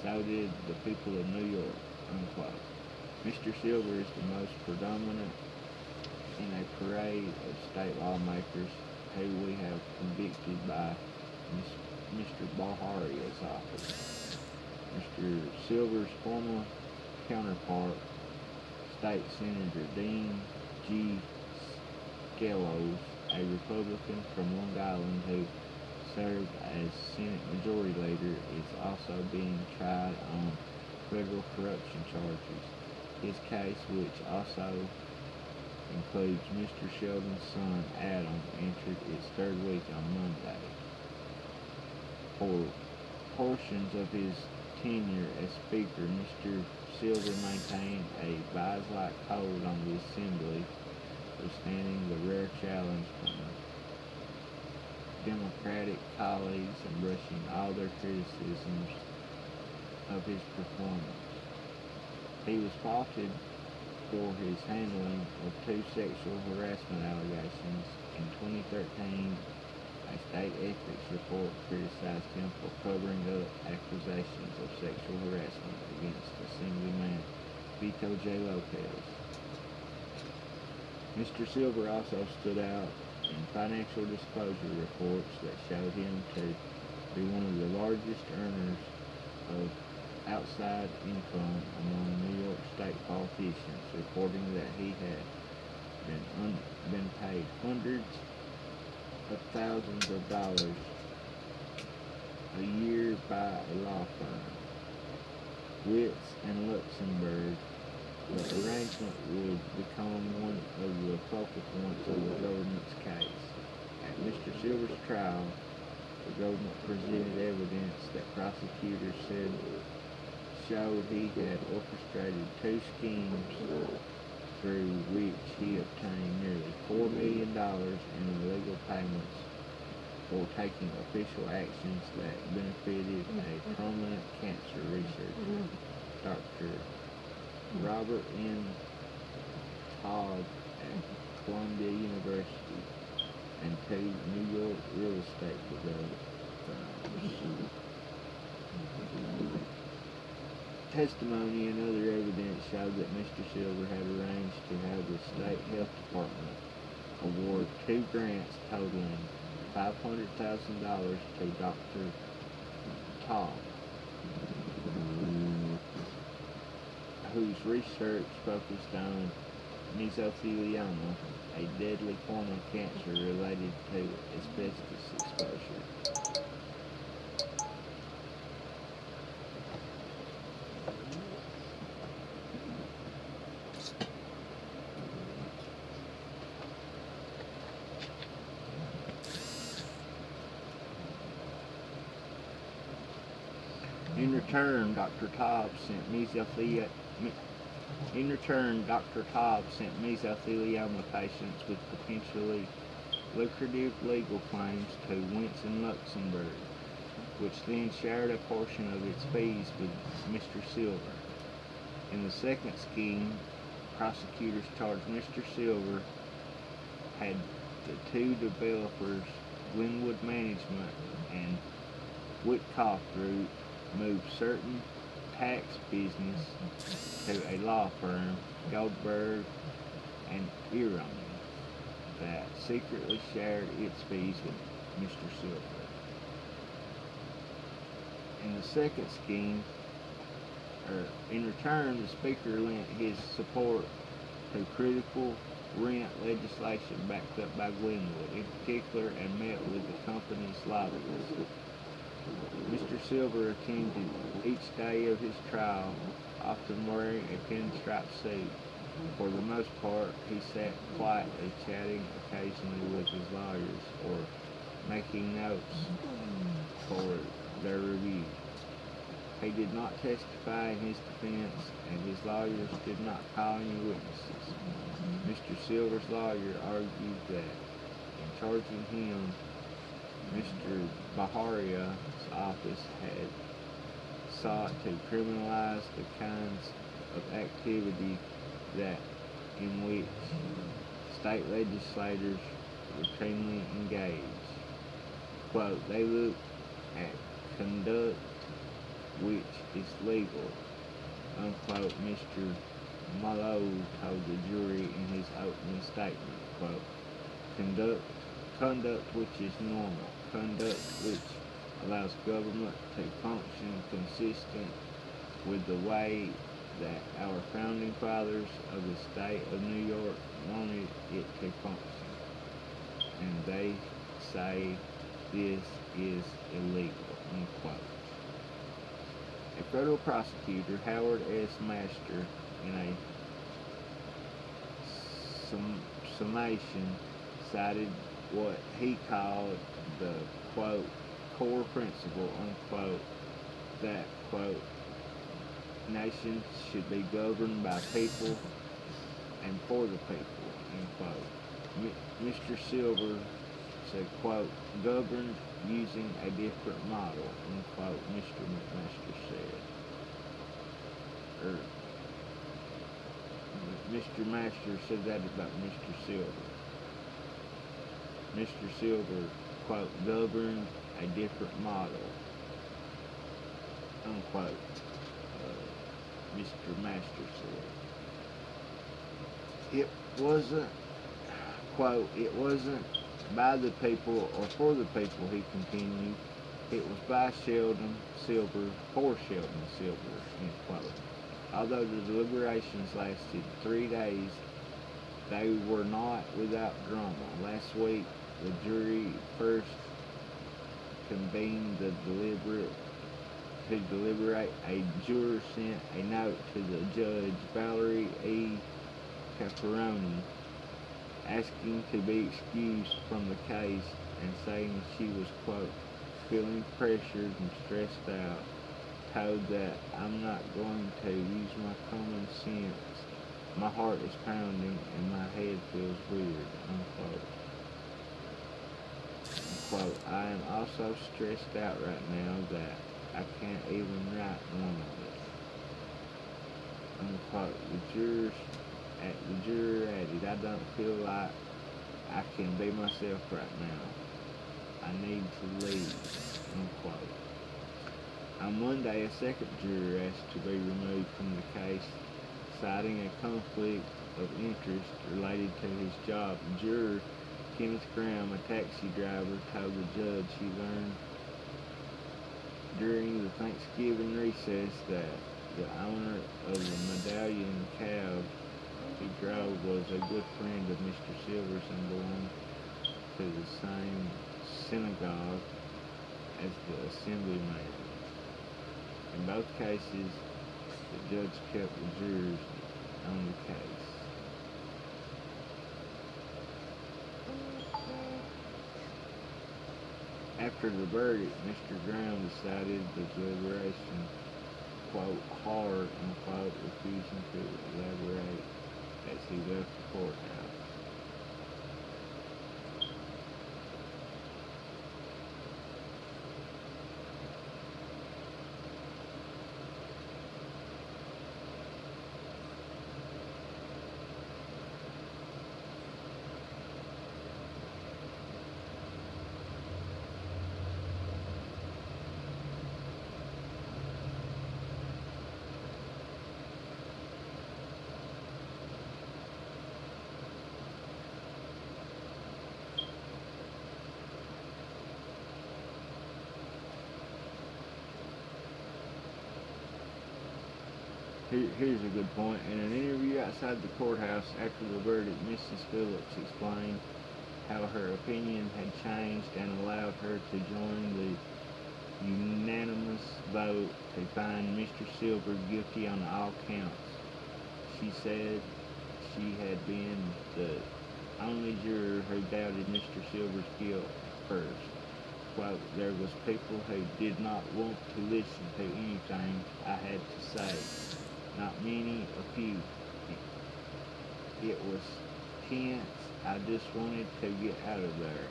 so did the people of New York, unquote. Mr. Silver is the most predominant in a parade of state lawmakers who we have convicted by Mr. Baharia's office. Mr. Silver's former counterpart, State Senator Dean G. Skelos, a Republican from Long Island who served as Senate Majority Leader, is also being tried on federal corruption charges. His case, which also includes Mr. Sheldon's son, Adam, entered its third week on Monday. For portions of his tenure as Speaker, Mr. Silver maintained a vise-like hold on the Assembly, withstanding the rare challenge from Democratic colleagues and brushing all their criticisms of his performance. He was faulted for his handling of 2 sexual harassment allegations. In 2013, a state ethics report criticized him for covering up accusations of sexual harassment against Assemblyman Vito J. Lopez. Mr. Silver also stood out in financial disclosure reports that showed him to be one of the largest earners of outside income among New York state politicians, reporting that he had been paid hundreds of thousands of dollars a year by a law firm, Witts and Luxembourg. The arrangement would become one of the focal points of the government's case. At Mr. Silver's trial, the government presented evidence that prosecutors said showed he had orchestrated 2 schemes through which he obtained nearly $4 million in illegal payments for taking official actions that benefited a prominent cancer researcher, Dr. Robert N. Todd at Columbia University, and two New York real estate developers. Testimony and other evidence showed that Mr. Silver had arranged to have the state health department award 2 grants totaling $500,000 to Dr. Todd, whose research focused on mesothelioma, a deadly form of cancer related to asbestos exposure. In return, Dr. Todd sent mesothelioma patients with potentially lucrative legal claims to Winston, Luxembourg, which then shared a portion of its fees with Mr. Silver. In the second scheme, prosecutors charged Mr. Silver had the two developers, Glenwood Management and Whitcock Group, moved certain tax business to a law firm, Goldberg and Eron, that secretly shared its fees with Mr. Silver. In the second scheme, in return, the Speaker lent his support to critical rent legislation backed up by Glenwood, in particular, and met with the company's lobbyists. Mr. Silver attended each day of his trial, often wearing a pinstripe suit. For the most part, he sat quietly, chatting occasionally with his lawyers or making notes for their review. He did not testify in his defense, and his lawyers did not call any witnesses. Mr. Silver's lawyer argued that in charging him, Mr. Baharia's office had sought to criminalize the kinds of activity that in which state legislators routinely engage. Quote, they look at conduct which is legal, unquote, Mr. Mallow told the jury in his opening statement, quote, conduct which is normal, conduct which allows government to function consistent with the way that our founding fathers of the state of New York wanted it to function. And they say this is illegal, unquote. A federal prosecutor, Howard S. Master, in a summation, cited what he called the, quote, core principle, unquote, that, quote, nations should be governed by people and for the people, unquote. Mr. Silver said, quote, governed using a different model, unquote, Mr. McMaster said. Mr. Master said that about Mr. Silver. Mr. Silver, quote, governed a different model, unquote, Mr. Master said. It wasn't, quote, it wasn't by the people or for the people, he continued. It was by Sheldon Silver, for Sheldon Silver, end quote. Although the deliberations lasted 3 days, they were not without drama. Last week, the jury first convened to deliberate. A juror sent a note to the judge, Valerie E. Caparoni, asking to be excused from the case and saying she was, quote, feeling pressured and stressed out, told that I'm not going to use my common sense My heart is pounding and my head feels weird, unquote. Unquote. I am also stressed out right now that I can't even write normally. Unquote. The juror added, I don't feel like I can be myself right now. I need to leave, unquote. On Monday, a second juror asked to be removed from the case, citing a conflict of interest related to his job. Juror Kenneth Graham, a taxi driver, told the judge he learned during the Thanksgiving recess that the owner of the medallion cab he drove was a good friend of Mr. Silver's and belonged to the same synagogue as the assemblyman. In both cases, the judge kept the jurors on the case. After the verdict, Mr. Graham decided the deliberation, quote, hard, unquote, refusing to elaborate as he left the courthouse. Here's a good point. In an interview outside the courthouse after the verdict, Mrs. Phillips explained how her opinion had changed and allowed her to join the unanimous vote to find Mr. Silver guilty on all counts. She said she had been the only juror who doubted Mr. Silver's guilt first. Quote, there was people who did not want to listen to anything I had to say. Not many, a few. It was tense. I just wanted to get out of there.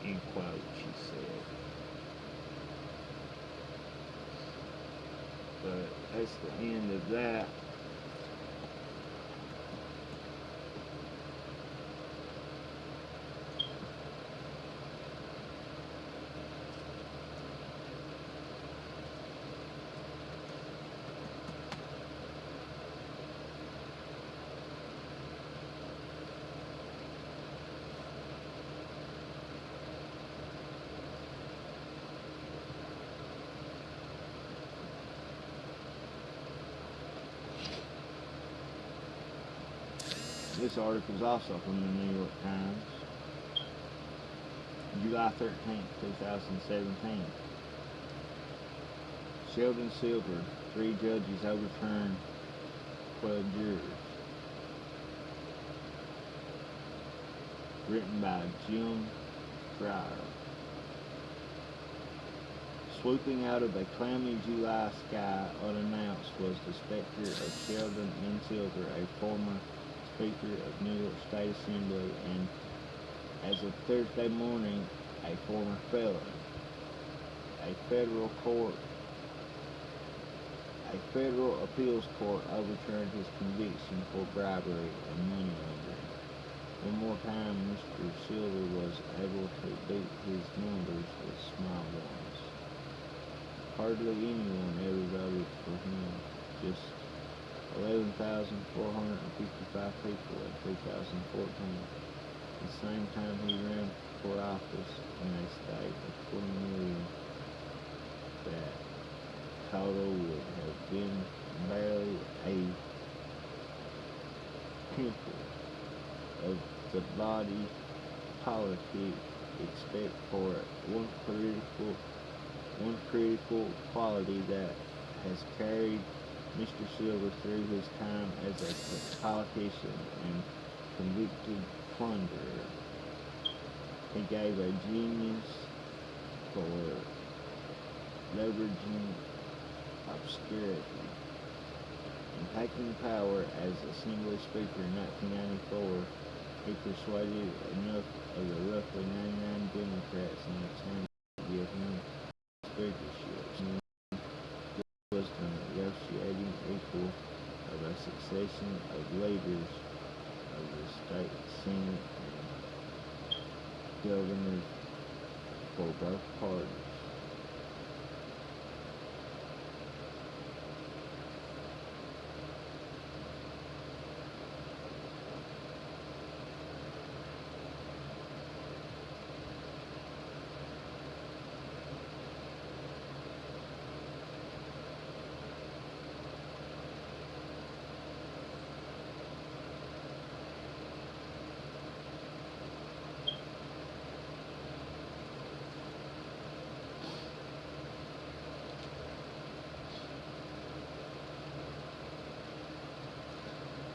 End quote, she said. But that's the end of that. This article is also from the New York Times, July 13th, 2017. Sheldon Silver, 3 judges overturned 12 jurors. Written by Jim Fryer. Swooping out of a cloudy July sky unannounced was the specter of Sheldon N. Silver, a former Speaker of New York State Assembly and, as of Thursday morning, a former felon. A federal appeals court overturned his conviction for bribery and money laundering. One more time, Mr. Silver was able to beat his numbers with small ones. Hardly anyone ever voted for him. Just 11,455 people in 2014. The same time he ran for office in a state of 20 million, that total would have been barely a pimple of the body politic, except for one critical quality that has carried Mr. Silver through his time as a politician and convicted plunderer. He gave a genius for leveraging obscurity. In taking power as Assembly Speaker in 1994, he persuaded enough of the roughly 99 Democrats in the chamber to give him speakership. He was the negotiating equal of a succession of leaders of the state senate and governors for both parties.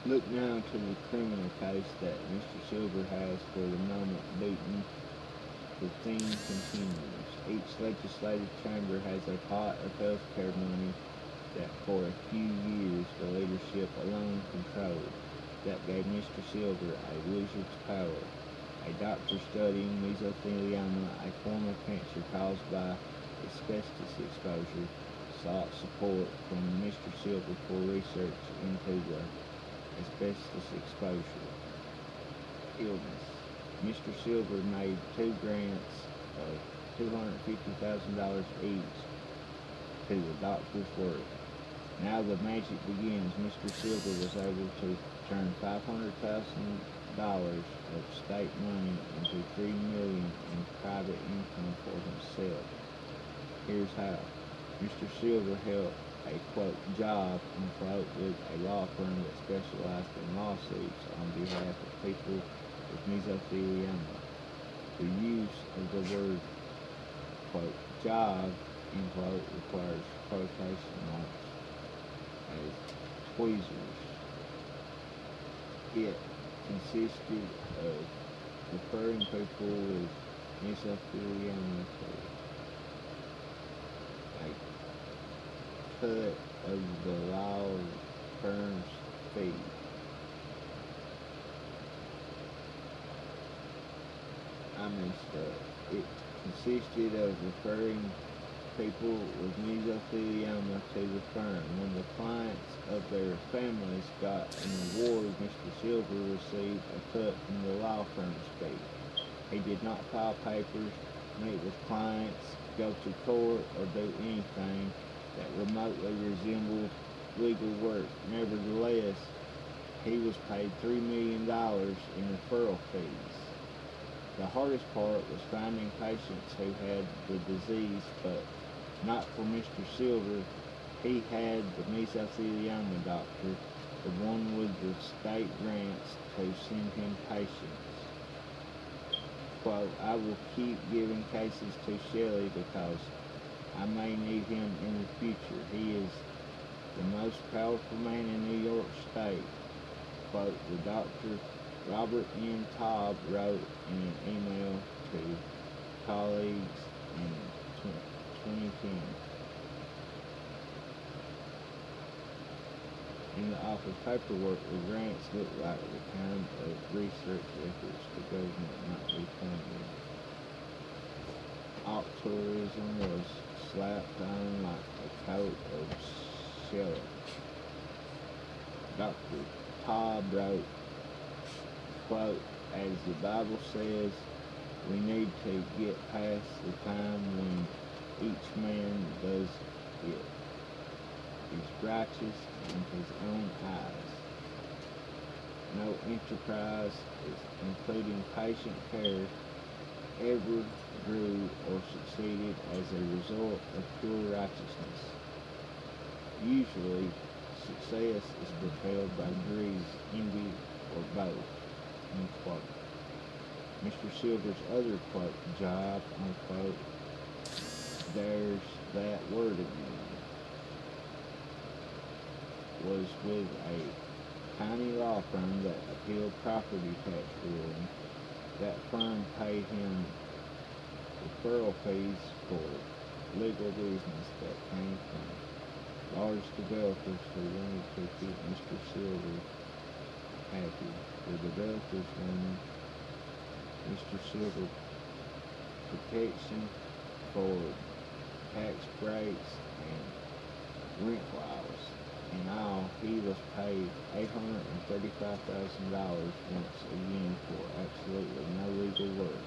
Look now to the criminal case that Mr. Silver has for the moment beaten. The theme continues. Each legislative chamber has a pot of health care money that for a few years the leadership alone controlled. That gave Mr. Silver a wizard's power. A doctor studying mesothelioma, a form of cancer caused by asbestos exposure, sought support from Mr. Silver for research into the asbestos exposure illness. Mr. Silver made 2 grants of $250,000 each to the doctor's work. Now the magic begins. Mr. Silver was able to turn $500,000 of state money into $3 million in private income for himself. Here's how. Mr. Silver held a, quote, job, unquote, with a law firm that specialized in lawsuits on behalf of people with mesothelioma. The use of the word, quote, job, end quote, requires quotation marks as tweezers. It consisted of referring people with mesothelioma to a cut of the law firm's fee. I messed up. It consisted of referring people with mesothelioma to the firm. When the clients of their families got an award, Mr. Silver received a cut from the law firm's fee. He did not file papers, meet with clients, go to court, or do anything that remotely resembled legal work. Nevertheless, he was paid $3 million in referral fees. The hardest part was finding patients who had the disease, but not for Mr. Silver. He had the mesothelioma doctor, the one with the state grants to send him patients. Quote, I will keep giving cases to Shelley because I may need him in the future. He is the most powerful man in New York State. Quote, the Dr. Robert N. Taub wrote in an email to colleagues in 2010. In the office paperwork, the grants look like the kind of research efforts the government might be funding. Altruism was slapped on like a coat of shell. Dr. Taub wrote, quote, as the Bible says, we need to get past the time when each man does it. He's righteous in his own eyes. No enterprise, including patient care, ever grew or succeeded as a result of pure righteousness. Usually, success is propelled by greed, envy, or both, unquote. Mr. Silver's other, quote, job, unquote, there's that word again, was with a tiny law firm that appealed property tax ruling. That firm paid him referral fees for legal business that came from large developers who wanted to keep Mr. Silver happy. The developers wanted Mr. Silver protection for tax breaks and rent files. In all, he was paid $835,000 once again for absolutely no legal work.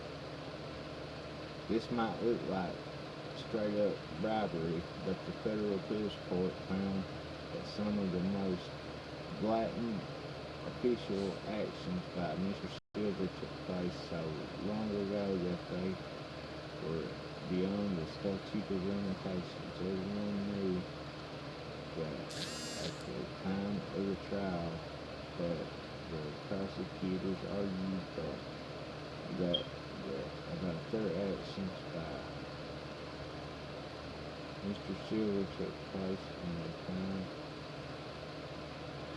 This might look like straight up bribery, but the federal appeals court found that some of the most blatant official actions by Mr. Silver took place so long ago that they were beyond the statute of limitations. Everyone knew that at the time of the trial that the prosecutors argued that about their actions by Mr. Silver took place in a time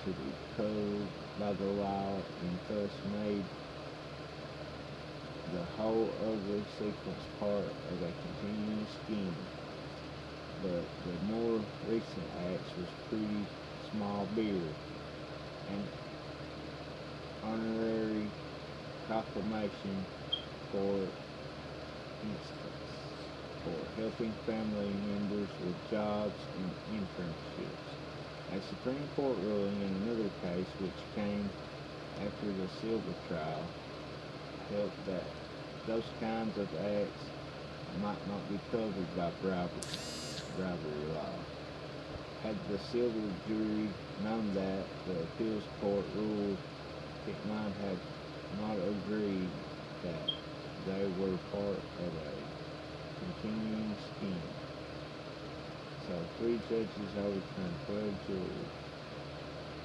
to be covered by the law and thus made the whole ugly sequence part of a continuing scheme. But the more recent acts was pretty small beer, an honorary proclamation, for instance, for helping family members with jobs and internships. A Supreme Court ruling in another case, which came after the Silver trial, held that those kinds of acts might not be covered by bribery law. Had the Silver jury known that, the appeals court ruled it might have not agreed that they were part of a continuing scheme. So 3 judges overturned 12 juries.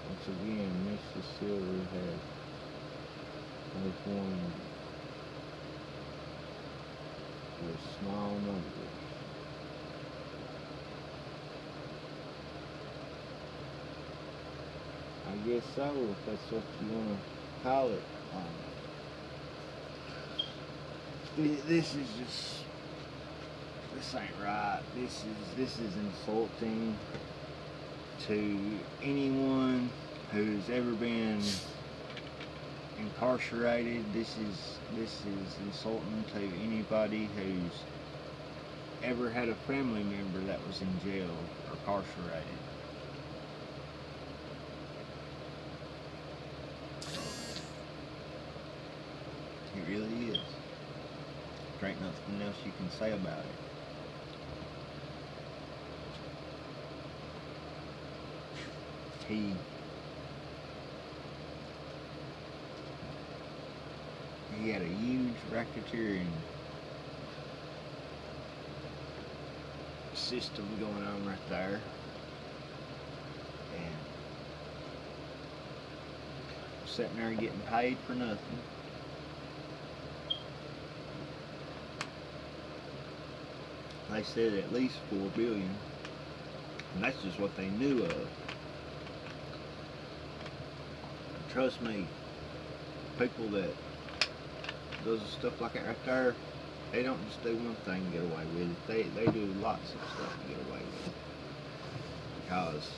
Once again, Mr. Silver has won with small numbers. I guess so, if that's what you want to call it. This is just, this ain't right. This is insulting to anyone who's ever been incarcerated. This is insulting to anybody who's ever had a family member that was in jail or incarcerated. It really is. There ain't nothing else you can say about it. He had a huge racketeering system going on right there, and sitting there getting paid for nothing. They said at least $4 billion, and that's just what they knew of. Trust me, people that does stuff like that right there, they don't just do one thing and get away with it. They do lots of stuff to get away with it, because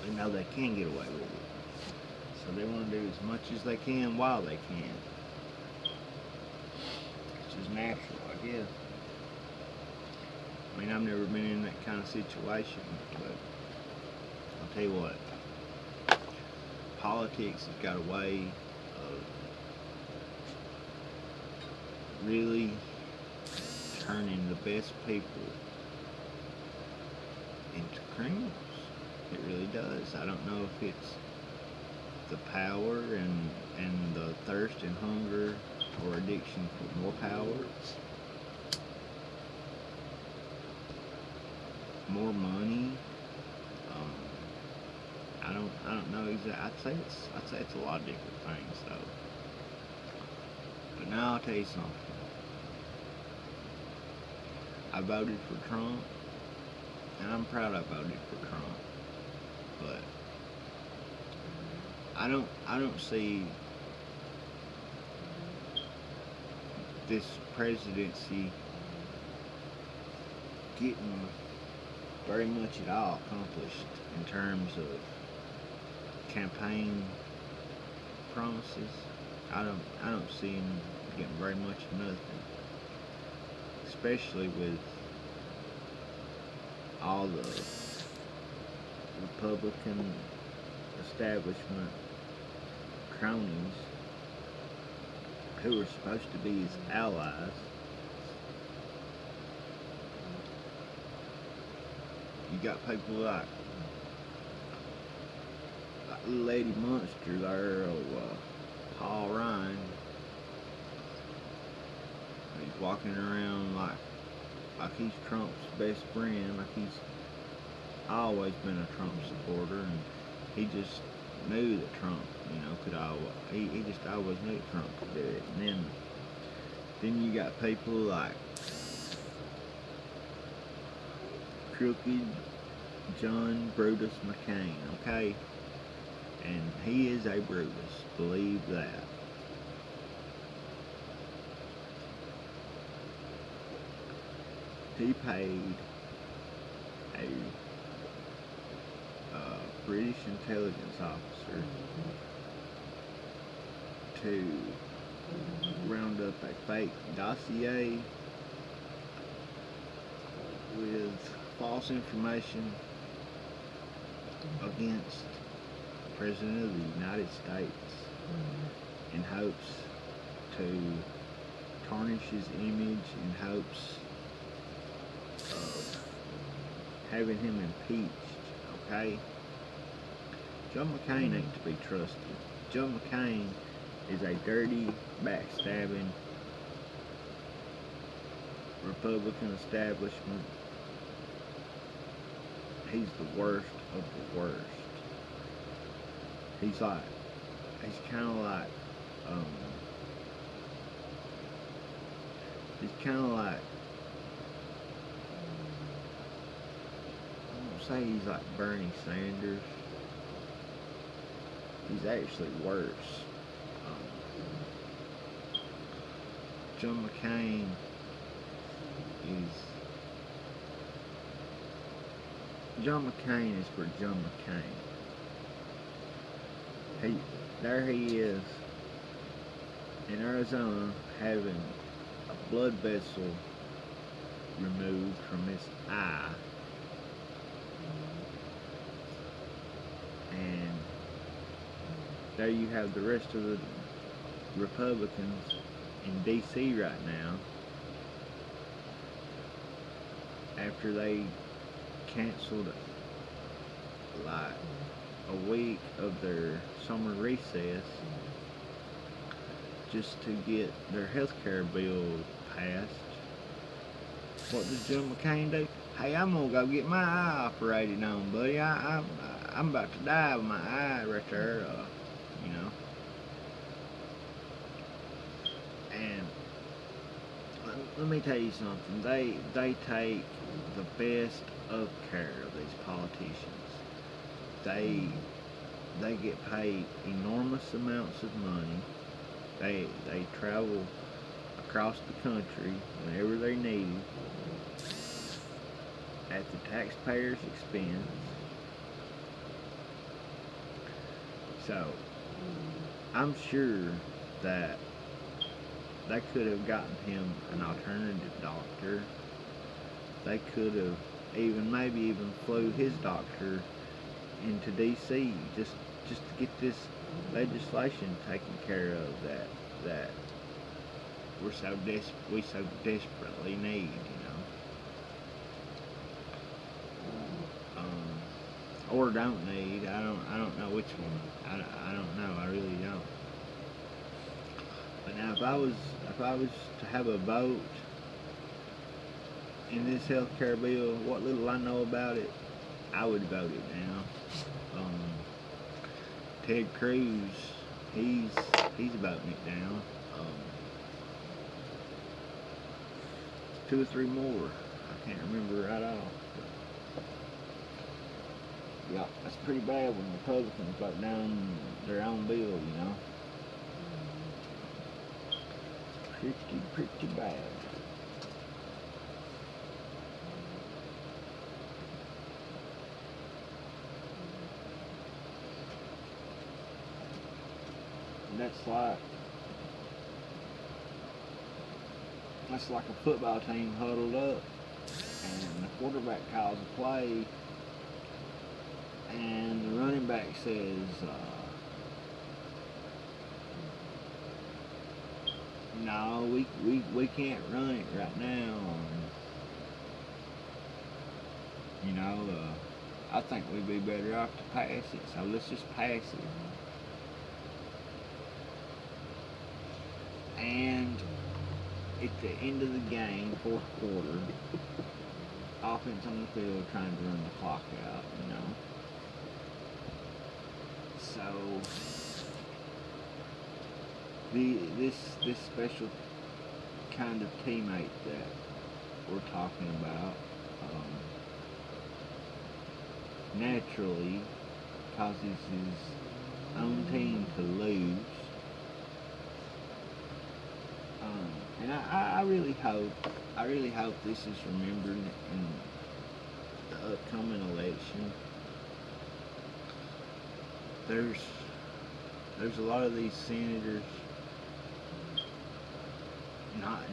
they know they can get away with it. So they want to do as much as they can while they can, which is natural, I guess. I mean, I've never been in that kind of situation, but I'll tell you what, politics has got a way of really turning the best people into criminals. It really does. I don't know if it's the power and the thirst and hunger or addiction for more power, more money. I don't know exactly. I'd say it's a lot of different things though. But now I'll tell you something. I voted for Trump, and I'm proud I voted for Trump. But I don't see this presidency getting very much at all accomplished in terms of campaign promises. I don't see him getting very much of nothing, especially with all the Republican establishment cronies who are supposed to be his allies. You got people like Lady Munster there, or Paul Ryan. He's walking around like he's Trump's best friend, like he's always been a Trump supporter, and he just knew that Trump, could always, he just always knew Trump could do it. And then you got people like Crooked John Brutus McCain, okay? And he is a Brutus, believe that. He paid a British intelligence officer to round up a fake dossier with false information against the President of the United States in hopes to tarnish his image, in hopes of having him impeached, okay? John McCain ain't to be trusted. John McCain is a dirty, backstabbing Republican establishment. He's the worst of the worst. He's kind of like, I won't say he's like Bernie Sanders. He's actually worse. John McCain is for John McCain. There he is in Arizona having a blood vessel removed from his eye, and there you have the rest of the Republicans in DC right now, after they canceled like a week of their summer recess just to get their health care bill passed. What does John McCain do? Hey, I'm gonna go get my eye operated on, buddy. I'm about to die with my eye right there, And let me tell you something. They take the best of care of these politicians. They get paid enormous amounts of money. They travel across the country whenever they're needed at the taxpayer's expense. So I'm sure that they could have gotten him an alternative doctor. They could have maybe even flew his doctor into DC just to get this legislation taken care of that we so desperately need, or don't need. I don't know which one. I don't know. I really don't. But now, if I was to have a vote in this health care bill, what little I know about it, I would vote it down. Ted Cruz, he's voting it down. 2 or 3 more. I can't remember right off. Yeah, that's pretty bad when Republicans vote down their own bill, Pretty bad. that's like a football team huddled up, and the quarterback calls a play, and the running back says, no, we can't run it right now. I think we'd be better off to pass it, so let's just pass it. And at the end of the game, fourth quarter, offense on the field trying to run the clock out, So this special kind of teammate that we're talking about, naturally causes his own team to lose. And I really hope this is remembered in the upcoming election. There's a lot of these senators,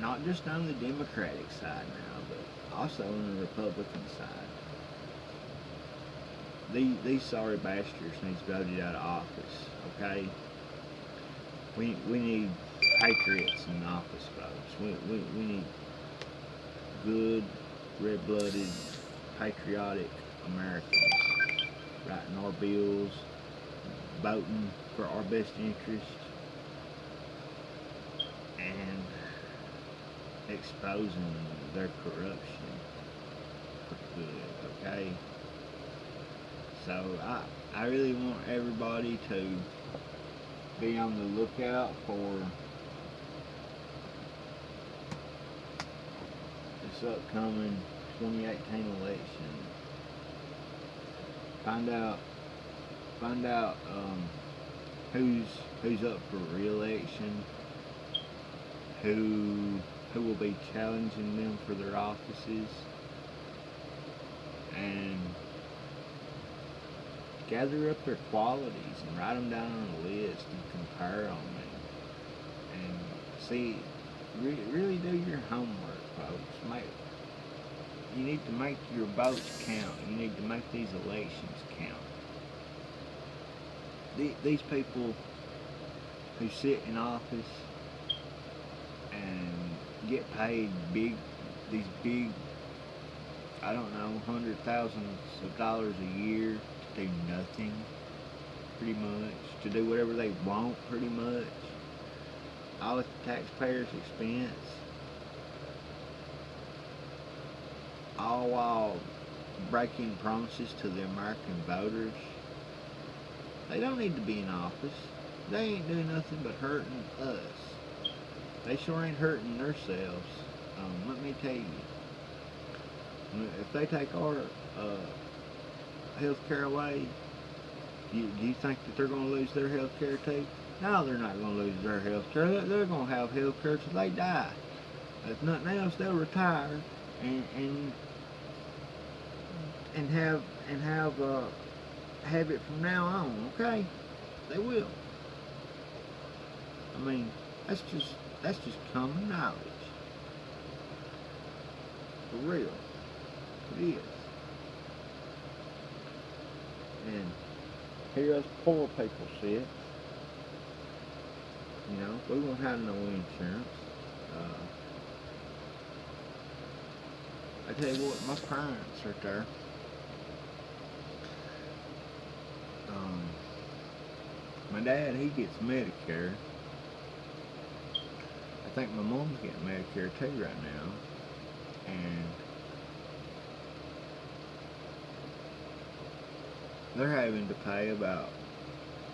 not just on the Democratic side now, but also on the Republican side. These sorry bastards need voted out of office, okay? We need patriots in office, folks. We need good, red-blooded, patriotic Americans writing our bills, voting for our best interest, and exposing their corruption for good, okay? So I really want everybody to be on the lookout for this upcoming 2018 election. Find out who's up for re-election, who will be challenging them for their offices, and gather up their qualities and write them down on a list and compare them and see, really do your homework, folks. You need to make your votes count. You need to make these elections count. These people who sit in office and get paid these big, I don't know, $100,000s of dollars a year to do nothing, pretty much, to do whatever they want, pretty much, all at the taxpayers' expense, all while breaking promises to the American voters. They don't need to be in office. They ain't doing nothing but hurting us. They sure ain't hurting themselves. Let me tell you, if they take our health care away, do you think that they're going to lose their health care too? No, they're not going to lose their health care. They're going to have health care till they die. If nothing else, they'll retire and have it from now on. Okay, they will. I mean, that's just common knowledge. For real, it is. And here us poor people sit. We won't have no insurance. I tell you what, my parents right there. My dad, he gets Medicare. I think my mom's getting Medicare too right now. And they're having to pay about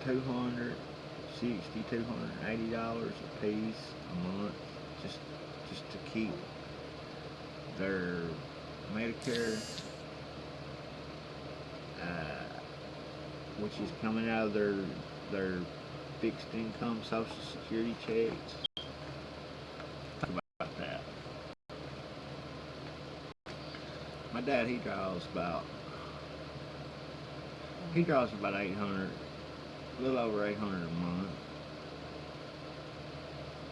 $280 a piece a month just to keep their Medicare, which is coming out of their fixed income Social Security checks. Talk about that. My dad, he draws about 800, a little over 800 a month.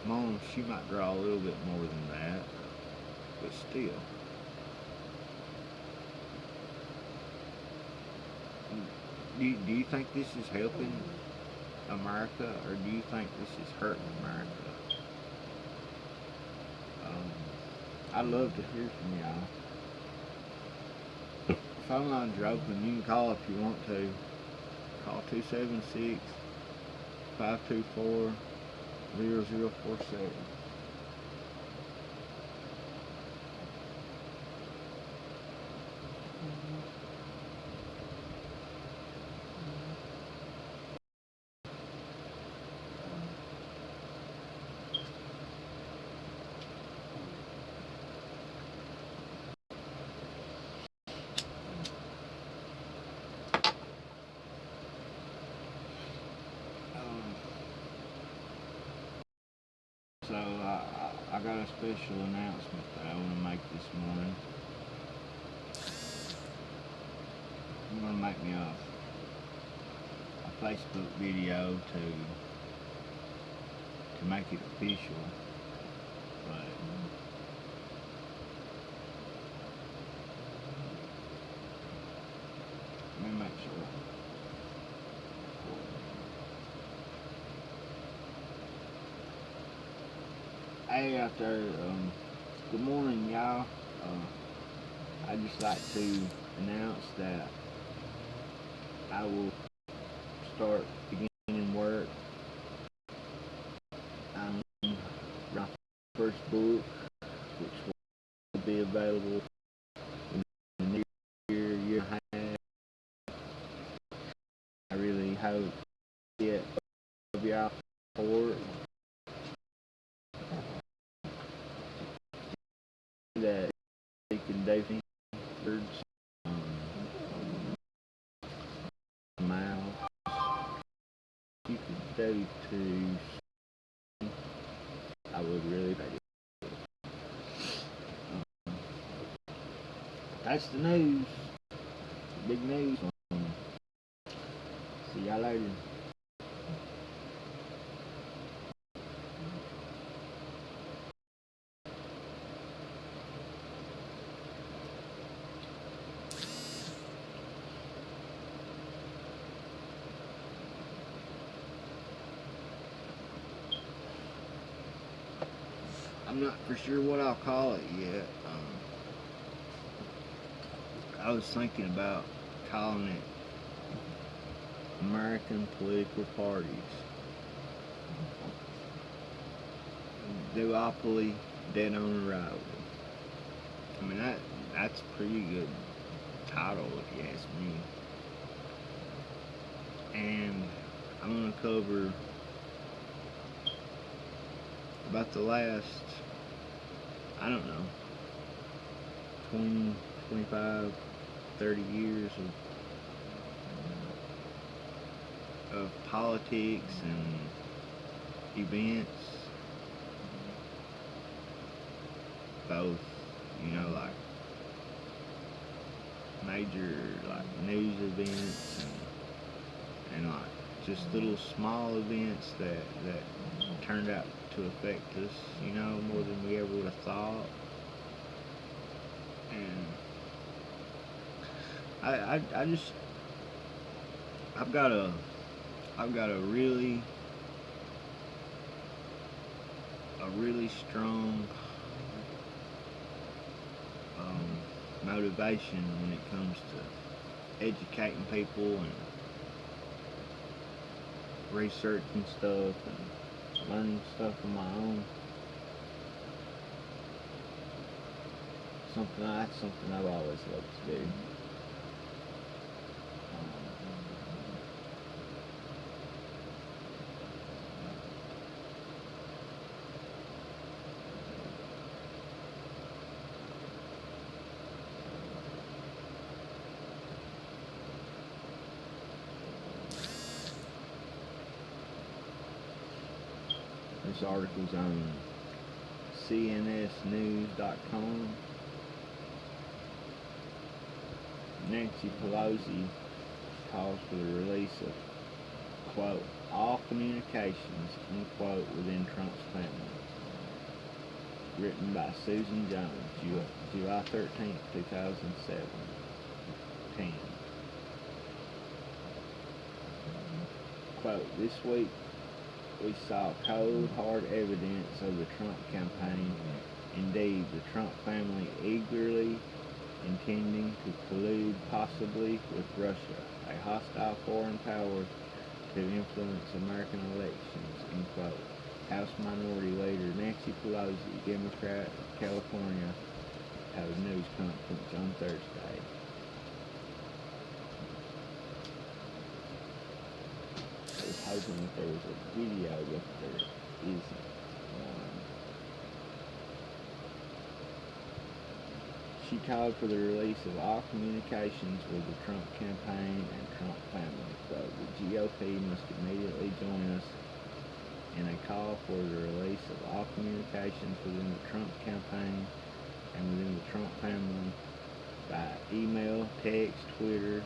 Mom, she might draw a little bit more than that, but still. Do you think this is helping America, or do you think this is hurting America? I'd love to hear from y'all. Phone lines are open. You can call if you want to. Call 276-524-0047. So I got a special announcement that I want to make this morning. I'm going to make me a Facebook video to make it official, but let me make sure. Hey out there, good morning y'all. I'd just like to announce that I will start beginning work on my first book, which will be available in the near year and a half. I really hope to get of y'all for it. That they can definitely miles. You could go to, I would really like it. That's the news. Big news. See y'all later. I'm not for sure what I'll call it yet. I was thinking about calling it American Political Parties. Duopoly, Dead on Arrival. I mean, that's a pretty good title if you ask me. And I'm going to cover about the last, I don't know, 20, 25, 30 years of politics and events, both, like major news events and like just little small events that turned out to affect us, more than we ever would have thought. And I've got a really strong motivation when it comes to educating people and researching stuff and learning stuff on my own. That's something I've always loved to do. This article's on cnsnews.com. Nancy Pelosi calls for the release of quote, all communications, unquote, within Trump's family. Written by Susan Jones, July 13th, 2017. Quote, this week we saw cold, hard evidence of the Trump campaign. Indeed, the Trump family eagerly intending to collude possibly with Russia, a hostile foreign power to influence American elections, end quote. House Minority Leader Nancy Pelosi, Democrat of California, held a news conference on Thursday. I was hoping that there was a video, but there isn't. She called for the release of all communications with the Trump campaign and Trump family. Quote, the GOP must immediately join us in a call for the release of all communications within the Trump campaign and within the Trump family by email, text, Twitter,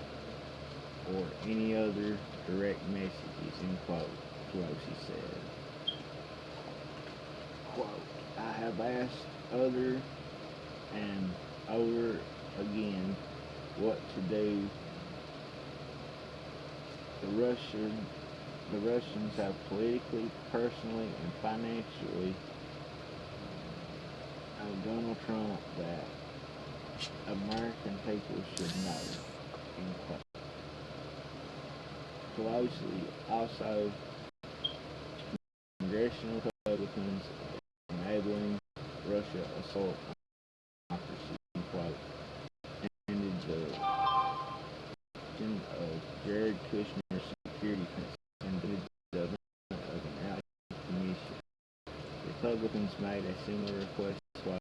or any other direct messages, end quote, Pelosi said. Quote, I have asked other and over again what to do. The Russians have politically, personally, and financially told Donald Trump that American people should know, end quote. Pelosi also congressional Republicans enabling Russia assault on democracy, end quote, ended the question of Jared Kushner's security concerns and the development of an out commission. Republicans made a similar request while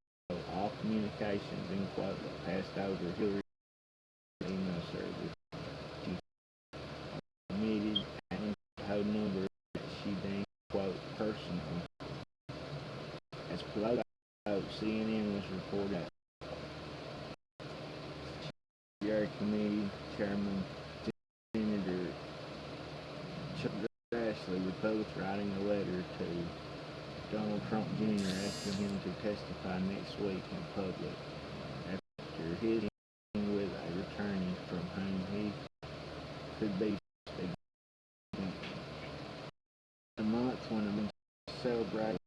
all communications, end quote, passed over Hillary's email server. She admitted a whole number that she deemed, quote, personal. As Pelosi, CNN was reported, Judiciary Committee Chairman Senator Chuck Grassley, Republican, writing a letter to Donald Trump Jr. asking him to testify next week in public after his meeting with a attorney from whom he could be speaking. A month when America celebrated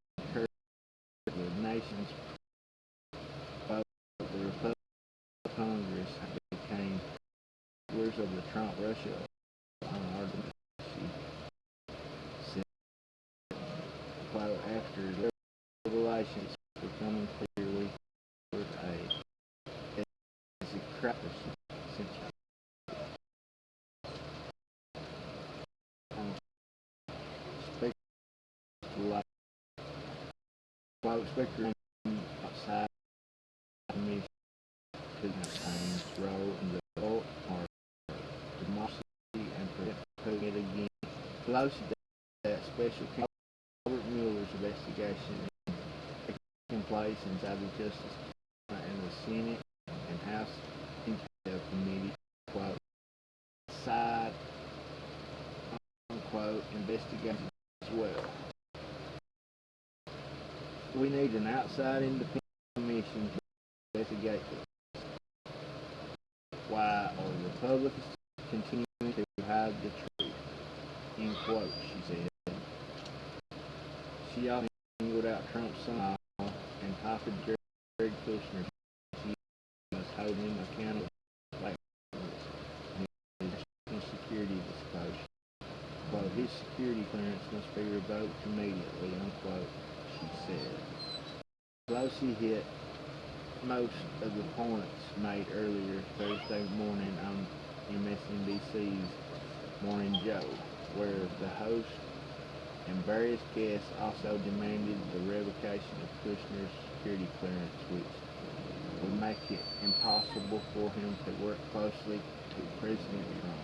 the nation's vote, the Republican Congress became rulers of the Trump-Russia democracy. Quote, after revelations becoming clearly with a crapper century. Quote, speculating outside the mission to campaign's role in the vote or democracy and putting it again. Pelosi that special Robert Mueller's investigation taking place inside the Justice Department and the Senate and House Intel Committee, quote, side, unquote, investigation as well. We need an outside independent commission to investigate this. Why are Republicans continuing to hide the truth? End quote, she said. She also singled out Trump's son and copied Jared Kushner. She must hold him accountable for his national security disclosure. Quote, his security clearance must be revoked immediately, unquote, she said. Pelosi hit most of the points made earlier Thursday morning on MSNBC's Morning Joe, where the host and various guests also demanded the revocation of Kushner's security clearance, which would make it impossible for him to work closely with President Trump.